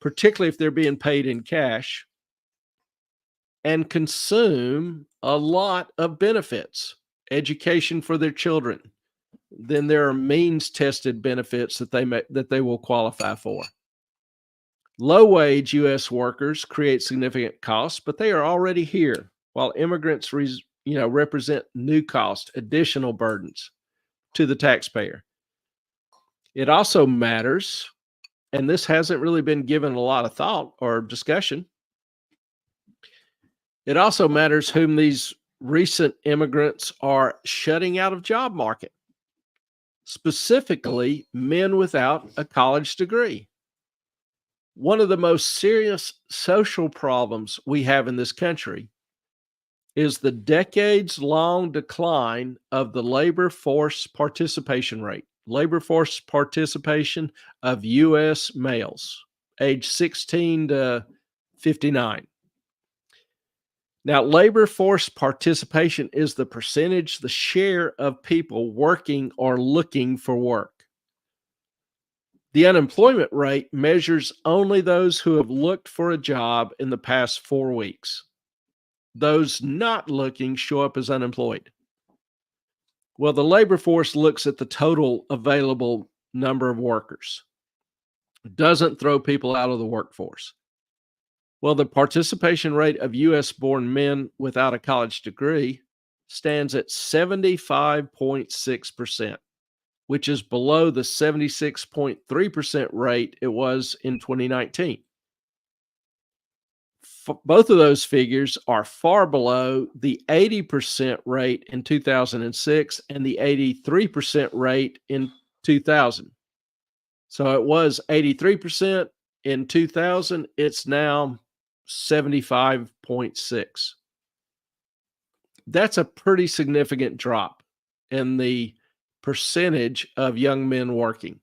particularly if they're being paid in cash, and consume a lot of benefits, education for their children. Then there are means-tested benefits that they will qualify for. Low-wage U.S. workers create significant costs, but they are already here, while immigrants represent new costs, additional burdens to the taxpayer. It also matters, and this hasn't really been given a lot of thought or discussion, it also matters whom these recent immigrants are shutting out of job market, specifically men without a college degree. One of the most serious social problems we have in this country is the decades-long decline of the labor force participation rate, labor force participation of U.S. males, age 16 to 59. Now, labor force participation is the percentage, the share of people working or looking for work. The unemployment rate measures only those who have looked for a job in the past 4 weeks. Those not looking show up as unemployed. Well, the labor force looks at the total available number of workers. It doesn't throw people out of the workforce. Well, the participation rate of U.S.-born men without a college degree stands at 75.6%, which is below the 76.3% rate it was in 2019. Both of those figures are far below the 80% rate in 2006 and the 83% rate in 2000. So it was 83% in 2000. It's now 75.6. That's a pretty significant drop in the percentage of young men working.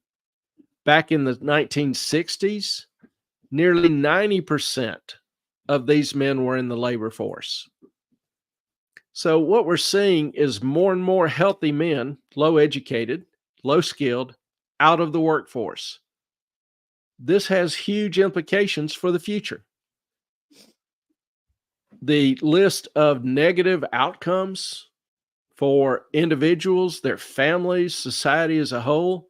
Back in the 1960s, nearly 90% of these men were in the labor force. So what we're seeing is more and more healthy men, low educated, low skilled, out of the workforce. This has huge implications for the future. The list of negative outcomes for individuals, their families, society as a whole,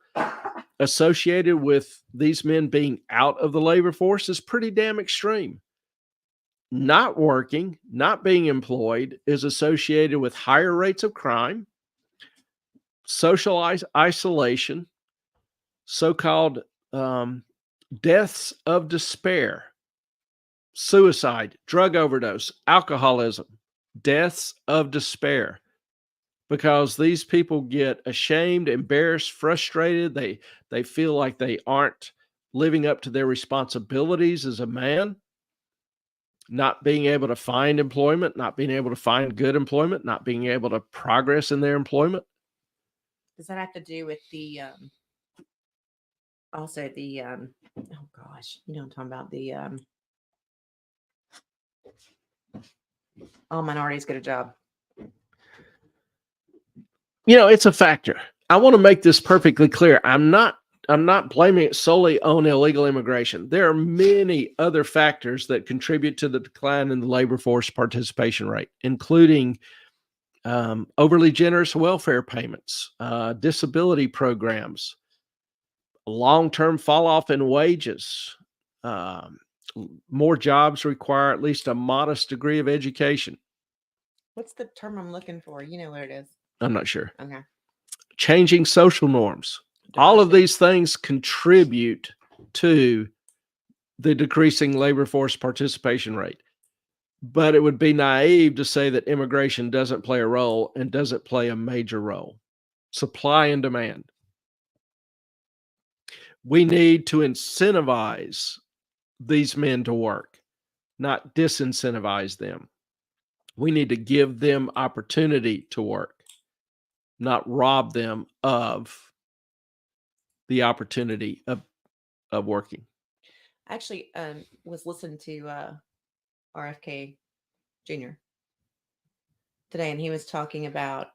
associated with these men being out of the labor force is pretty damn extreme. Not working, not being employed is associated with higher rates of crime, social isolation, so-called deaths of despair, suicide, drug overdose, alcoholism, deaths of despair, because these people get ashamed, embarrassed, frustrated. They feel like they aren't living up to their responsibilities as a man, not being able to find employment, not being able to find good employment, not being able to progress in their employment. Does that have to do with the also the oh gosh, you know what I'm talking about, the all minorities get a job? You know, it's a factor. I want to make this perfectly clear. I'm not blaming it solely on illegal immigration. There are many other factors that contribute to the decline in the labor force participation rate, including overly generous welfare payments, disability programs, long-term fall off in wages. More jobs require at least a modest degree of education. What's the term I'm looking for? You know what it is. I'm not sure. Okay. Changing social norms. All of these things contribute to the decreasing labor force participation rate. But it would be naive to say that immigration doesn't play a role and doesn't play a major role. Supply and demand. We need to incentivize these men to work, not disincentivize them. We need to give them opportunity to work, not rob them of the opportunity of working. I actually was listening to RFK Jr. today, and he was talking about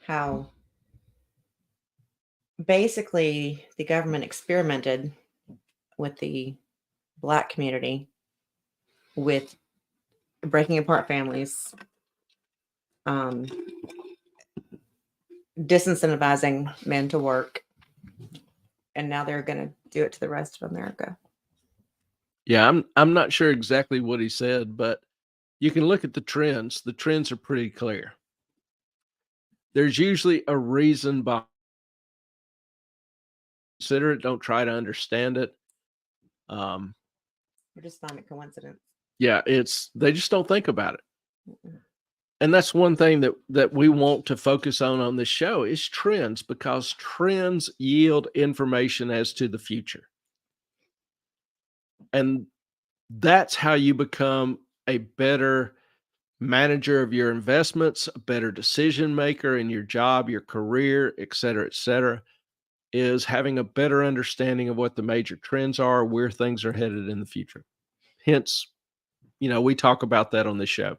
how basically the government experimented with the Black community with breaking apart families, disincentivizing men to work, and now they're going to do it to the rest of America. Yeah, I'm not sure exactly what he said, but you can look at the trends. The trends are pretty clear. There's usually a reason behind. Consider it. Don't try to understand it. Or just find a coincidence. Yeah, they just don't think about it. And that's one thing that we want to focus on this show is trends, because trends yield information as to the future. And that's how you become a better manager of your investments, a better decision maker in your job, your career, et cetera, is having a better understanding of what the major trends are, where things are headed in the future. Hence, we talk about that on this show.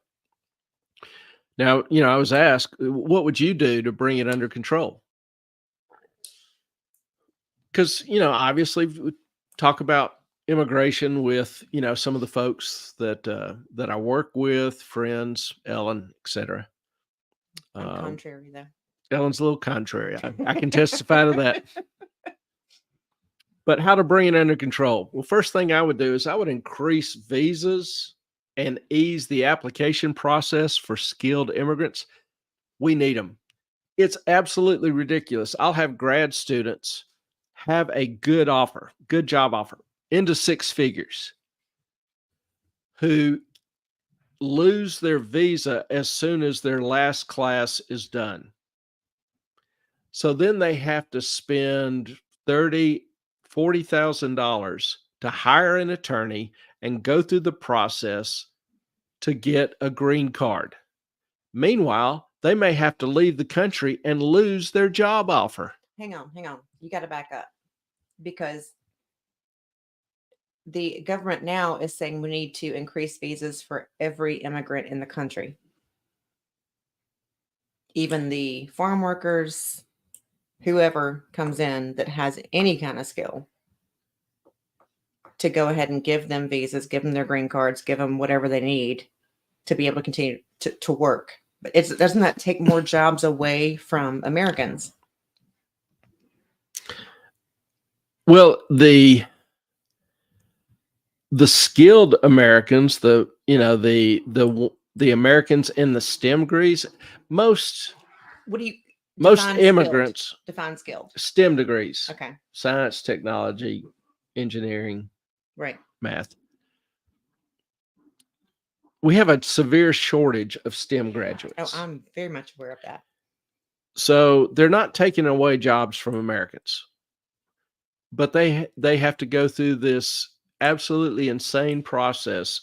Now, I was asked, what would you do to bring it under control? Because, obviously we talk about immigration with, some of the folks that I work with, friends, Ellen, et cetera. I'm contrary, though. Ellen's a little contrary. I can testify to that. But how to bring it under control? Well, first thing I would do is I would increase visas and ease the application process for skilled immigrants. We need them. It's absolutely ridiculous. I'll have grad students have a good job offer, into six figures, who lose their visa as soon as their last class is done. So then they have to spend $40,000 to hire an attorney and go through the process to get a green card. Meanwhile, they may have to leave the country and lose their job offer. Hang on. You got to back up, because the government now is saying we need to increase visas for every immigrant in the country. Even the farm workers, whoever comes in that has any kind of skill, to go ahead and give them visas, give them their green cards, give them whatever they need to be able to continue to work. But doesn't that take more jobs away from Americans? Well, the skilled Americans, the Americans in the STEM degrees, most immigrants define skilled? STEM degrees. Okay. Science, technology, engineering, right, math. We have a severe shortage of STEM graduates. Oh, I'm very much aware of that. So they're not taking away jobs from Americans, but they have to go through this absolutely insane process,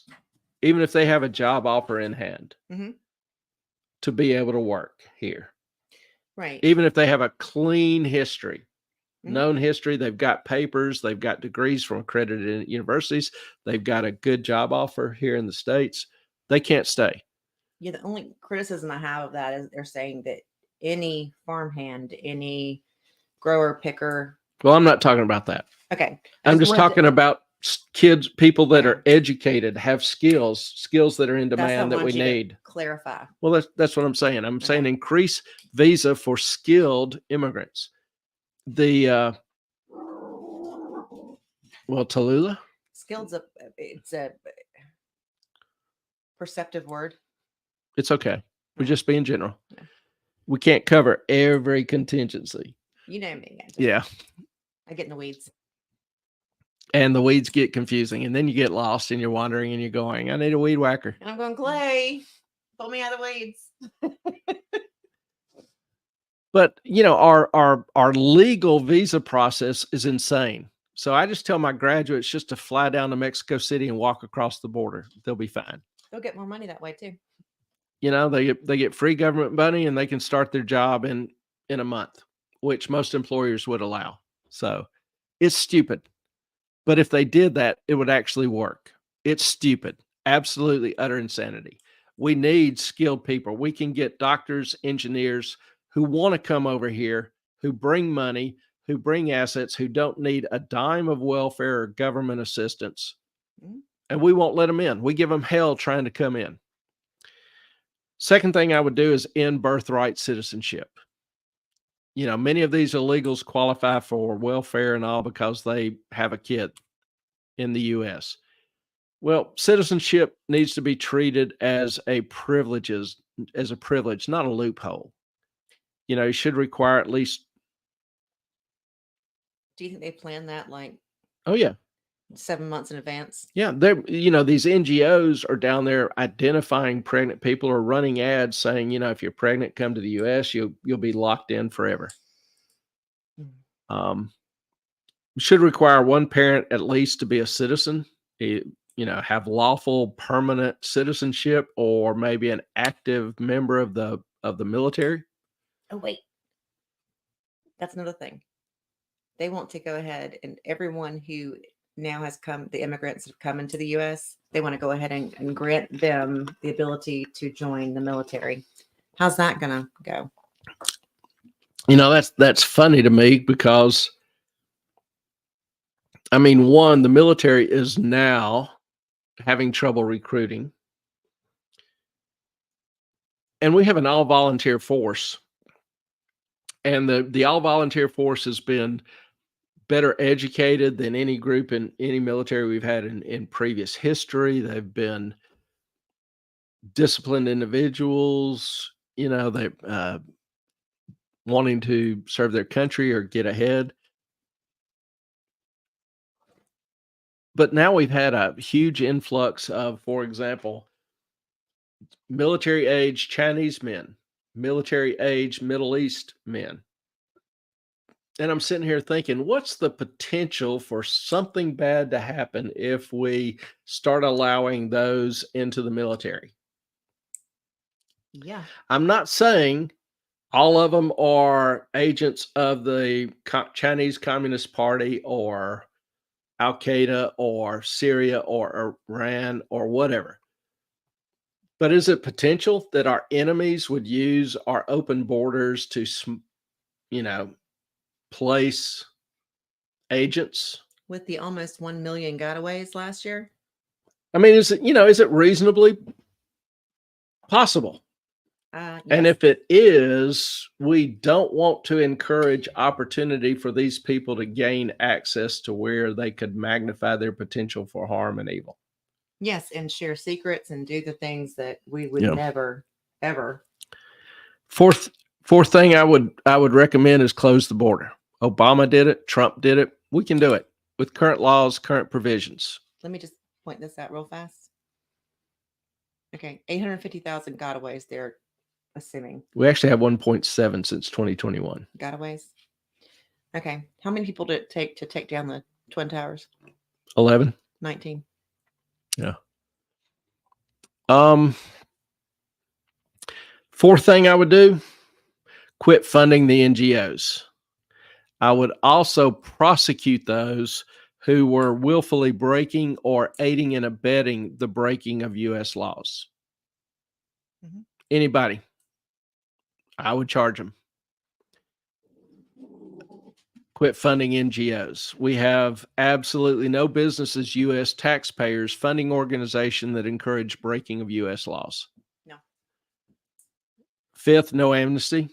even if they have a job offer in hand, to be able to work here. Right. Even if they have a clean history, known history, they've got papers, they've got degrees from accredited universities, they've got a good job offer here in the States, they can't stay. Yeah, the only criticism I have of that is they're saying that any farmhand, any grower, picker. Well, I'm not talking about that. Okay. I'm just talking about kids, people that are educated, have skills that are in demand that we need. Clarify. Well, that's what I'm saying. I'm saying increase visa for skilled immigrants. The Tallulah. Skilled's it's a perceptive word. It's okay. We're just being general. Yeah. We can't cover every contingency. You know me. I get in the weeds. And the weeds get confusing, and then you get lost and you're wandering and you're going, I need a weed whacker. And I'm going, Clay, pull me out of the weeds. But our legal visa process is insane. So I just tell my graduates just to fly down to Mexico City and walk across the border. They'll be fine. They'll get more money that way too. They get free government money and they can start their job in a month, which most employers would allow. So it's stupid. But if they did that, it would actually work. It's stupid. Absolutely utter insanity. We need skilled people. We can get doctors, engineers who want to come over here, who bring money, who bring assets, who don't need a dime of welfare or government assistance. And we won't let them in. We give them hell trying to come in. Second thing I would do is end birthright citizenship. Many of these illegals qualify for welfare and all because they have a kid in the U.S. Well, citizenship needs to be treated as a privilege, not a loophole. You should require at least. Do you think they plan that Oh yeah, 7 months in advance? Yeah, these NGOs are down there identifying pregnant people or running ads saying, if you're pregnant, come to the U.S., you'll be locked in forever. Should require one parent at least to be a citizen, have lawful permanent citizenship, or maybe an active member of the military. Oh wait, that's another thing. They want to go ahead and everyone who now has come, the immigrants have come into the U.S., they want to go ahead and grant them the ability to join the military. How's that going to go? That's funny to me because, one, the military is now having trouble recruiting. And we have an all-volunteer force. And the all-volunteer force has been better educated than any group in any military we've had in previous history. They've been disciplined individuals, they wanting to serve their country or get ahead. But now we've had a huge influx of, for example, military age Chinese men, military age Middle East men. And I'm sitting here thinking, what's the potential for something bad to happen if we start allowing those into the military? Yeah. I'm not saying all of them are agents of the Chinese Communist Party or Al Qaeda or Syria or Iran or whatever. But is it potential that our enemies would use our open borders to, place agents? With the almost 1 million gotaways last year? I mean, is it reasonably possible? And Yes. if it is, we don't want to encourage opportunity for these people to gain access to where they could magnify their potential for harm and evil. Yes, and share secrets and do the things that we would Yeah. never, ever. Fourth thing I would recommend is close the border. Obama did it. Trump did it. We can do it with current laws, current provisions. Let me just point this out real fast. Okay, 850,000 gotaways they're assuming. We actually have 1.7 since 2021. Gotaways. Okay, how many people did it take to take down the Twin Towers? 11. 19. Yeah. Fourth thing I would do, quit funding the NGOs. I would also prosecute those who were willfully breaking or aiding and abetting the breaking of U.S. laws. Mhm. Anybody, I would charge them. Quit funding NGOs. We have absolutely no business as U.S. taxpayers funding organizations that encourage breaking of U.S. laws. No. Fifth, no amnesty.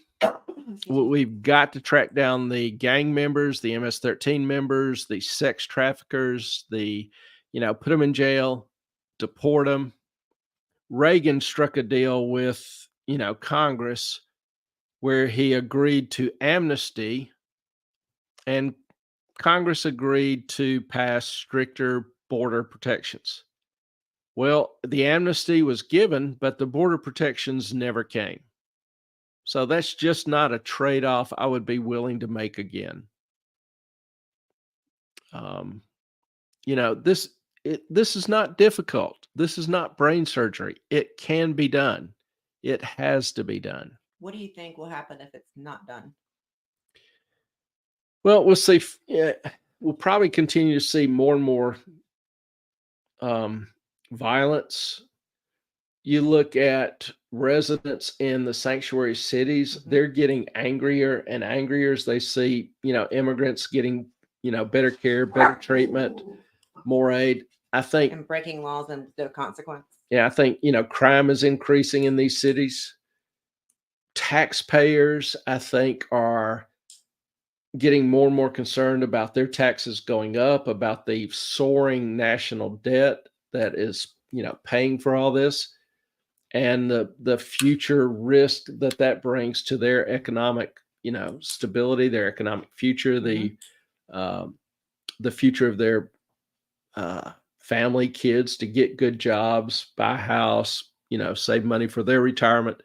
We've got to track down the gang members, the MS-13 members, the sex traffickers, put them in jail, deport them. Reagan struck a deal with, Congress where he agreed to amnesty, and Congress agreed to pass stricter border protections. Well, the amnesty was given, but the border protections never came. So that's just not a trade-off I would be willing to make again. This is not difficult. This is not brain surgery. It can be done. It has to be done. What do you think will happen if it's not done? Well, we'll see. We'll probably continue to see more and more violence. You look at residents in the sanctuary cities, they're getting angrier and angrier as they see, immigrants getting, better care, better treatment, more aid. I think, And breaking laws and the consequence. I think, crime is increasing in these cities. Taxpayers, I think, are getting more and more concerned about their taxes going up, about the soaring national debt that is, paying for all this, and the future risk that brings to their economic, stability, their economic future, the future of their family, kids to get good jobs, buy a house, save money for their retirement.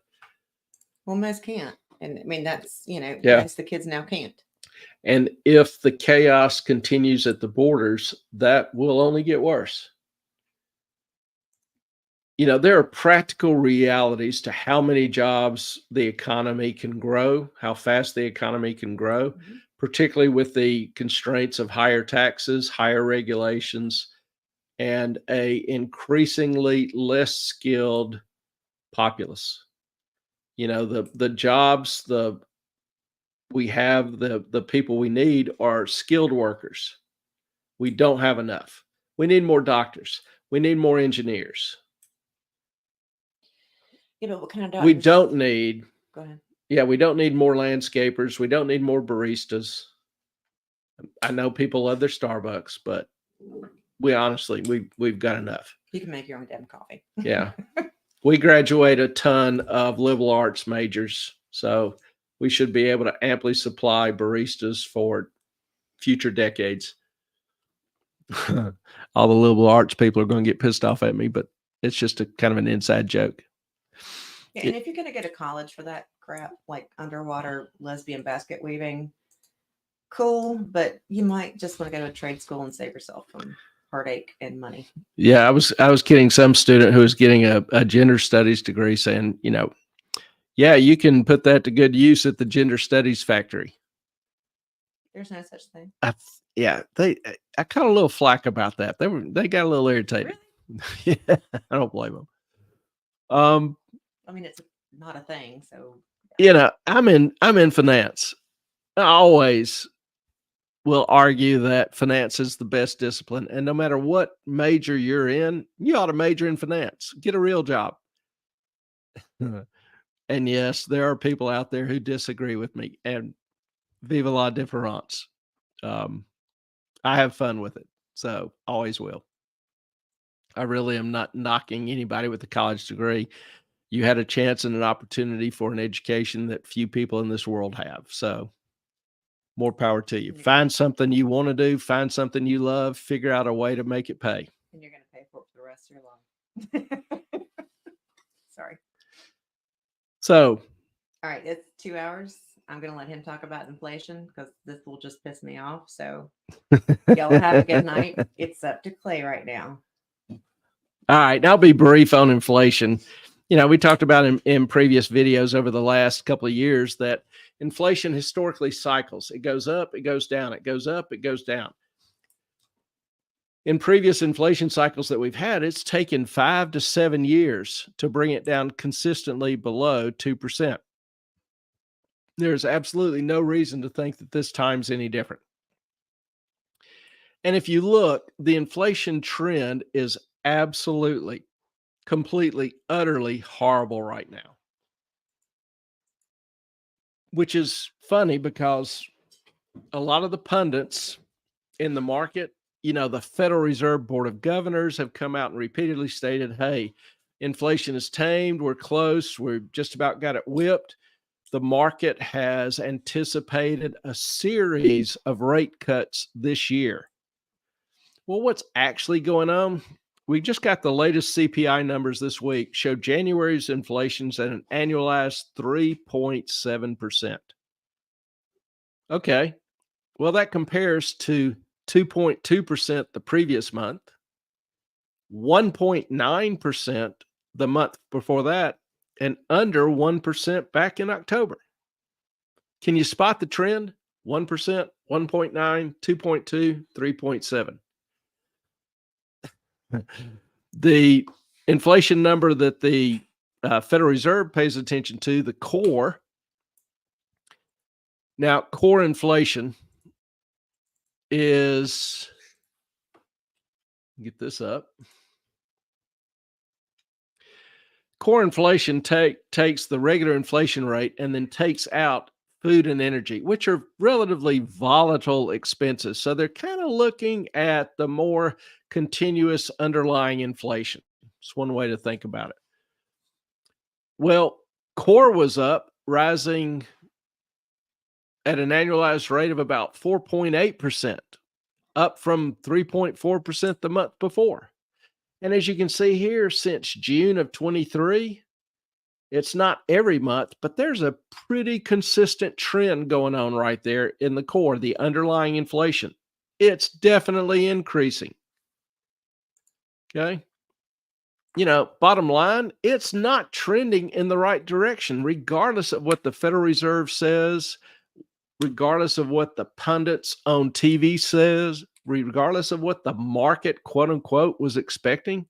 Well, most can't. And I mean, that's, Yeah. most of the kids now can't. And if the chaos continues at the borders, that will only get worse. There are practical realities to how many jobs the economy can grow, how fast the economy can grow, particularly with the constraints of higher taxes, higher regulations, and a increasingly less skilled populace. The jobs we have, the people we need are skilled workers. We don't have enough. We need more doctors. We need more engineers. But what kind of doctors? We don't need. Go ahead. Yeah, we don't need more landscapers. We don't need more baristas. I know people love their Starbucks, but we've got enough. You can make your own damn coffee. Yeah. We graduate a ton of liberal arts majors, so we should be able to amply supply baristas for future decades. All the liberal arts people are going to get pissed off at me, but it's just a kind of an inside joke. Yeah, and if you're going to go to college for that crap, like underwater lesbian basket weaving, cool, but you might just want to go to a trade school and save yourself from heartache and money. Yeah, I was kidding some student who was getting a gender studies degree saying, Yeah, you can put that to good use at the gender studies factory. There's no such thing. Yeah, I caught a little flack about that. They got a little irritated. Really? Yeah, I don't blame them. I mean, it's not a thing. So You know, I'm in finance. I always will argue that finance is the best discipline, and no matter what major you're in, you ought to major in finance. Get a real job. And yes, there are people out there who disagree with me, and vive la différence. I have fun with it, so always will. I really am not knocking anybody with a college degree. You had a chance and an opportunity for an education that few people in this world have. So more power to you. Find something you want to do, find something you love, figure out a way to make it pay. and you're going to pay for it for the rest of your life. Sorry. So, All right, it's 2 hours. I'm going to let him talk about inflation because this will just piss me off. So y'all have a good night. It's up to Clay right now. All right, I'll be brief on inflation. You know, we talked about in previous videos over the last couple of years that inflation historically cycles. It goes up, it goes down, it goes up, it goes down. In previous inflation cycles that we've had, it's taken 5 to 7 years to bring it down consistently below 2%. There's absolutely no reason to think that this time's any different. And if you look, the inflation trend is absolutely, completely, utterly horrible right now. Which is funny because a lot of the pundits in the market, you know, the Federal Reserve Board of Governors have come out and repeatedly stated, hey, inflation is tamed, we're close, we've just about got it whipped. The market has anticipated a series of rate cuts this year. Well, what's actually going on? We just got the latest CPI numbers this week, show January's inflation's at an annualized 3.7%. Okay, well, that compares to 2.2% the previous month, 1.9% the month before that, and under 1% back in October. Can you spot the trend? 1%, 1.9, 2.2, 3.7. The inflation number that the Federal Reserve pays attention to, the core. Now, core inflation is, get this up. Core inflation takes the regular inflation rate and then takes out food and energy, which are relatively volatile expenses. So they're kind of looking at the more continuous underlying inflation. It's one way to think about it. Well, core was up, rising at an annualized rate of about 4.8%, up from 3.4% the month before. And as you can see here, since June of 23, it's not every month, but there's a pretty consistent trend going on right there in the core, the underlying inflation. It's definitely increasing. Okay. You know, bottom line, it's not trending in the right direction, regardless of what the Federal Reserve says, regardless of what the pundits on TV says, regardless of what the market, quote unquote, was expecting.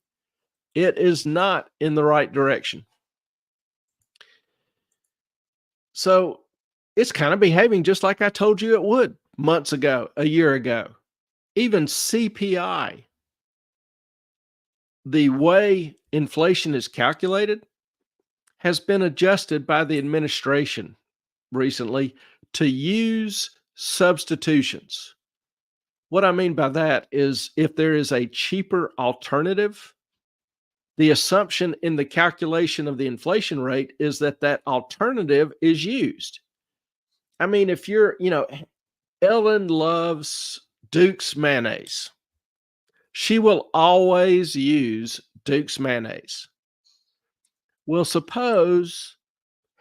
It is not in the right direction. So it's kind of behaving just like I told you it would months ago, a year ago. Even CPI, the way inflation is calculated, has been adjusted by the administration recently to use substitutions. What I mean by that is if there is a cheaper alternative, the assumption in the calculation of the inflation rate is that that alternative is used. I mean, if you're, you know, Ellen loves Duke's mayonnaise. She will always use Duke's mayonnaise. Well, suppose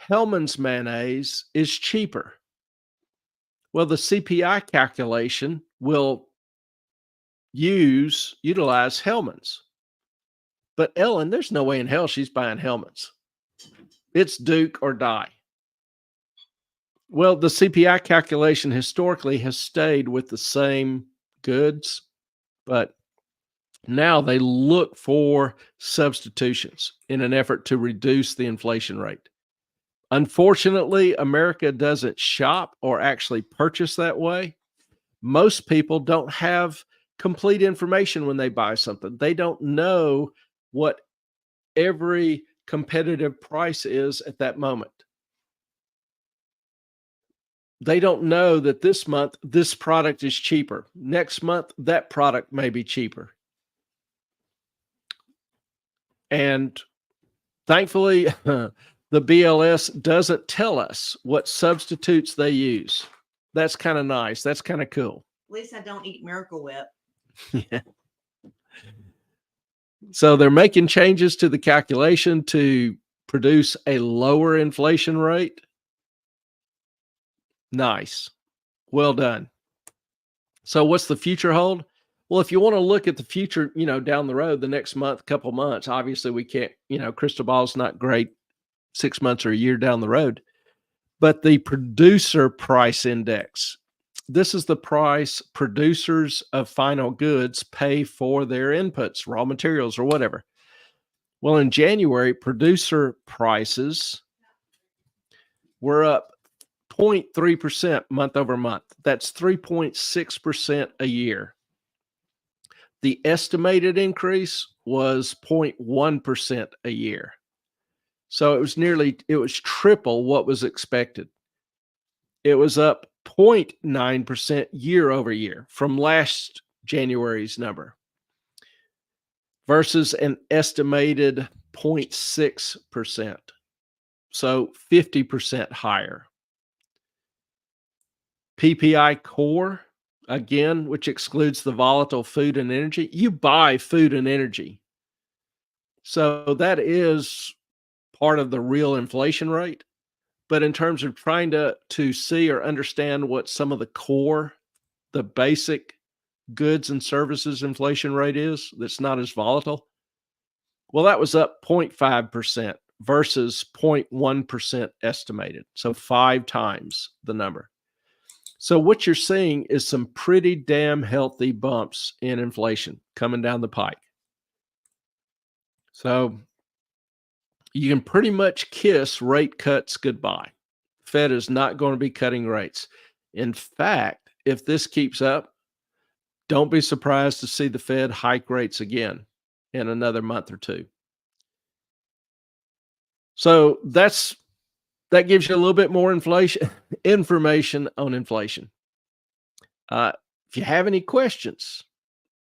Hellman's mayonnaise is cheaper. Well, the CPI calculation will utilize Hellman's. But Ellen, there's no way in hell she's buying Hellman's. It's Duke or die. Well, the CPI calculation historically has stayed with the same goods, but now they look for substitutions in an effort to reduce the inflation rate. Unfortunately, America doesn't shop or actually purchase that way. Most people don't have complete information when they buy something. They don't know what every competitive price is at that moment. They don't know that this month, this product is cheaper. Next month, that product may be cheaper. And thankfully, the BLS doesn't tell us what substitutes they use. That's kind of nice. That's kind of cool. At least I don't eat Miracle Whip. Yeah. So they're making changes to the calculation to produce a lower inflation rate. Nice. Well done. So what's the future hold? Well, if you want to look at the future, down the road, the next month, couple months, obviously we can't, crystal ball's not great 6 months or a year down the road, but the producer price index, this is the price producers of final goods pay for their inputs, raw materials or whatever. Well, in January, producer prices were up 0.3% month over month. That's 3.6% a year. The estimated increase was 0.1% a year. So it was triple what was expected. It was up 0.9% year over year from last January's number versus an estimated 0.6%. So 50% higher. PPI core, again, which excludes the volatile food and energy. You buy food and energy. So that is part of the real inflation rate. But in terms of trying to see or understand what some of the core, the basic goods and services inflation rate is, that's not as volatile, well, that was up 0.5% versus 0.1% estimated. So 5 times the number. So what you're seeing is some pretty damn healthy bumps in inflation coming down the pike. So you can pretty much kiss rate cuts goodbye. Fed is not going to be cutting rates. In fact, if this keeps up, don't be surprised to see the Fed hike rates again in another month or two. So that gives you a little bit more information on inflation. If you have any questions,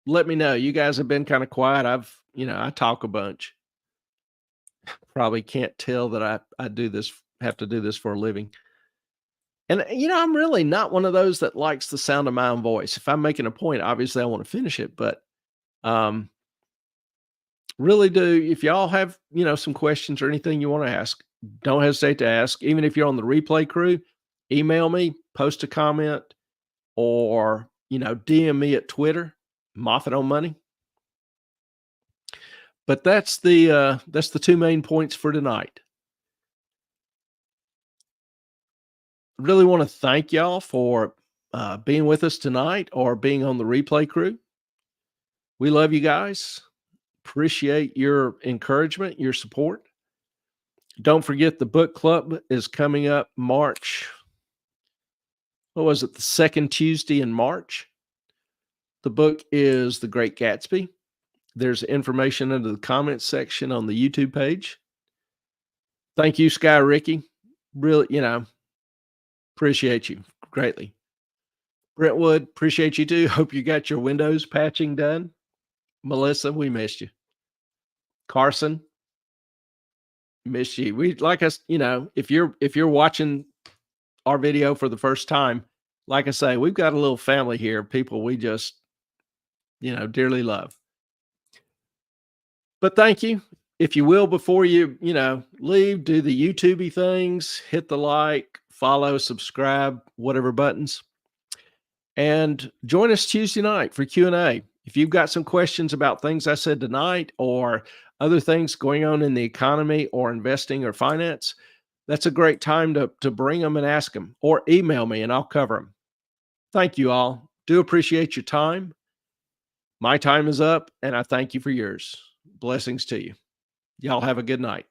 let me know. You guys have been kind of quiet. I talk a bunch. Probably can't tell that I have to do this for a living. And, I'm really not one of those that likes the sound of my own voice. If I'm making a point, obviously I want to finish it, but really do. If y'all have, some questions or anything you want to ask, don't hesitate to ask. Even if you're on the replay crew, email me, post a comment, or, DM me at Twitter, Moffat on Money. But that's the 2 main points for tonight. Really want to thank y'all for being with us tonight or being on the replay crew. We love you guys. Appreciate your encouragement, your support. Don't forget the book club is coming up March. What was it? The second Tuesday in March. The book is The Great Gatsby. There's information under the comments section on the YouTube page. Thank you, Sky Ricky. Really, appreciate you greatly. Brentwood, appreciate you too. Hope you got your Windows patching done. Melissa, we missed you. Carson, missed you. We like us, if you're watching our video for the first time, like I say, we've got a little family here, people we just, dearly love. But thank you. If you will, before you, leave, do the YouTubey things, hit the like, follow, subscribe, whatever buttons. And join us Tuesday night for Q&A. If you've got some questions about things I said tonight or other things going on in the economy or investing or finance, that's a great time to bring them and ask them, or email me and I'll cover them. Thank you all. Do appreciate your time. My time is up and I thank you for yours. Blessings to you. Y'all have a good night.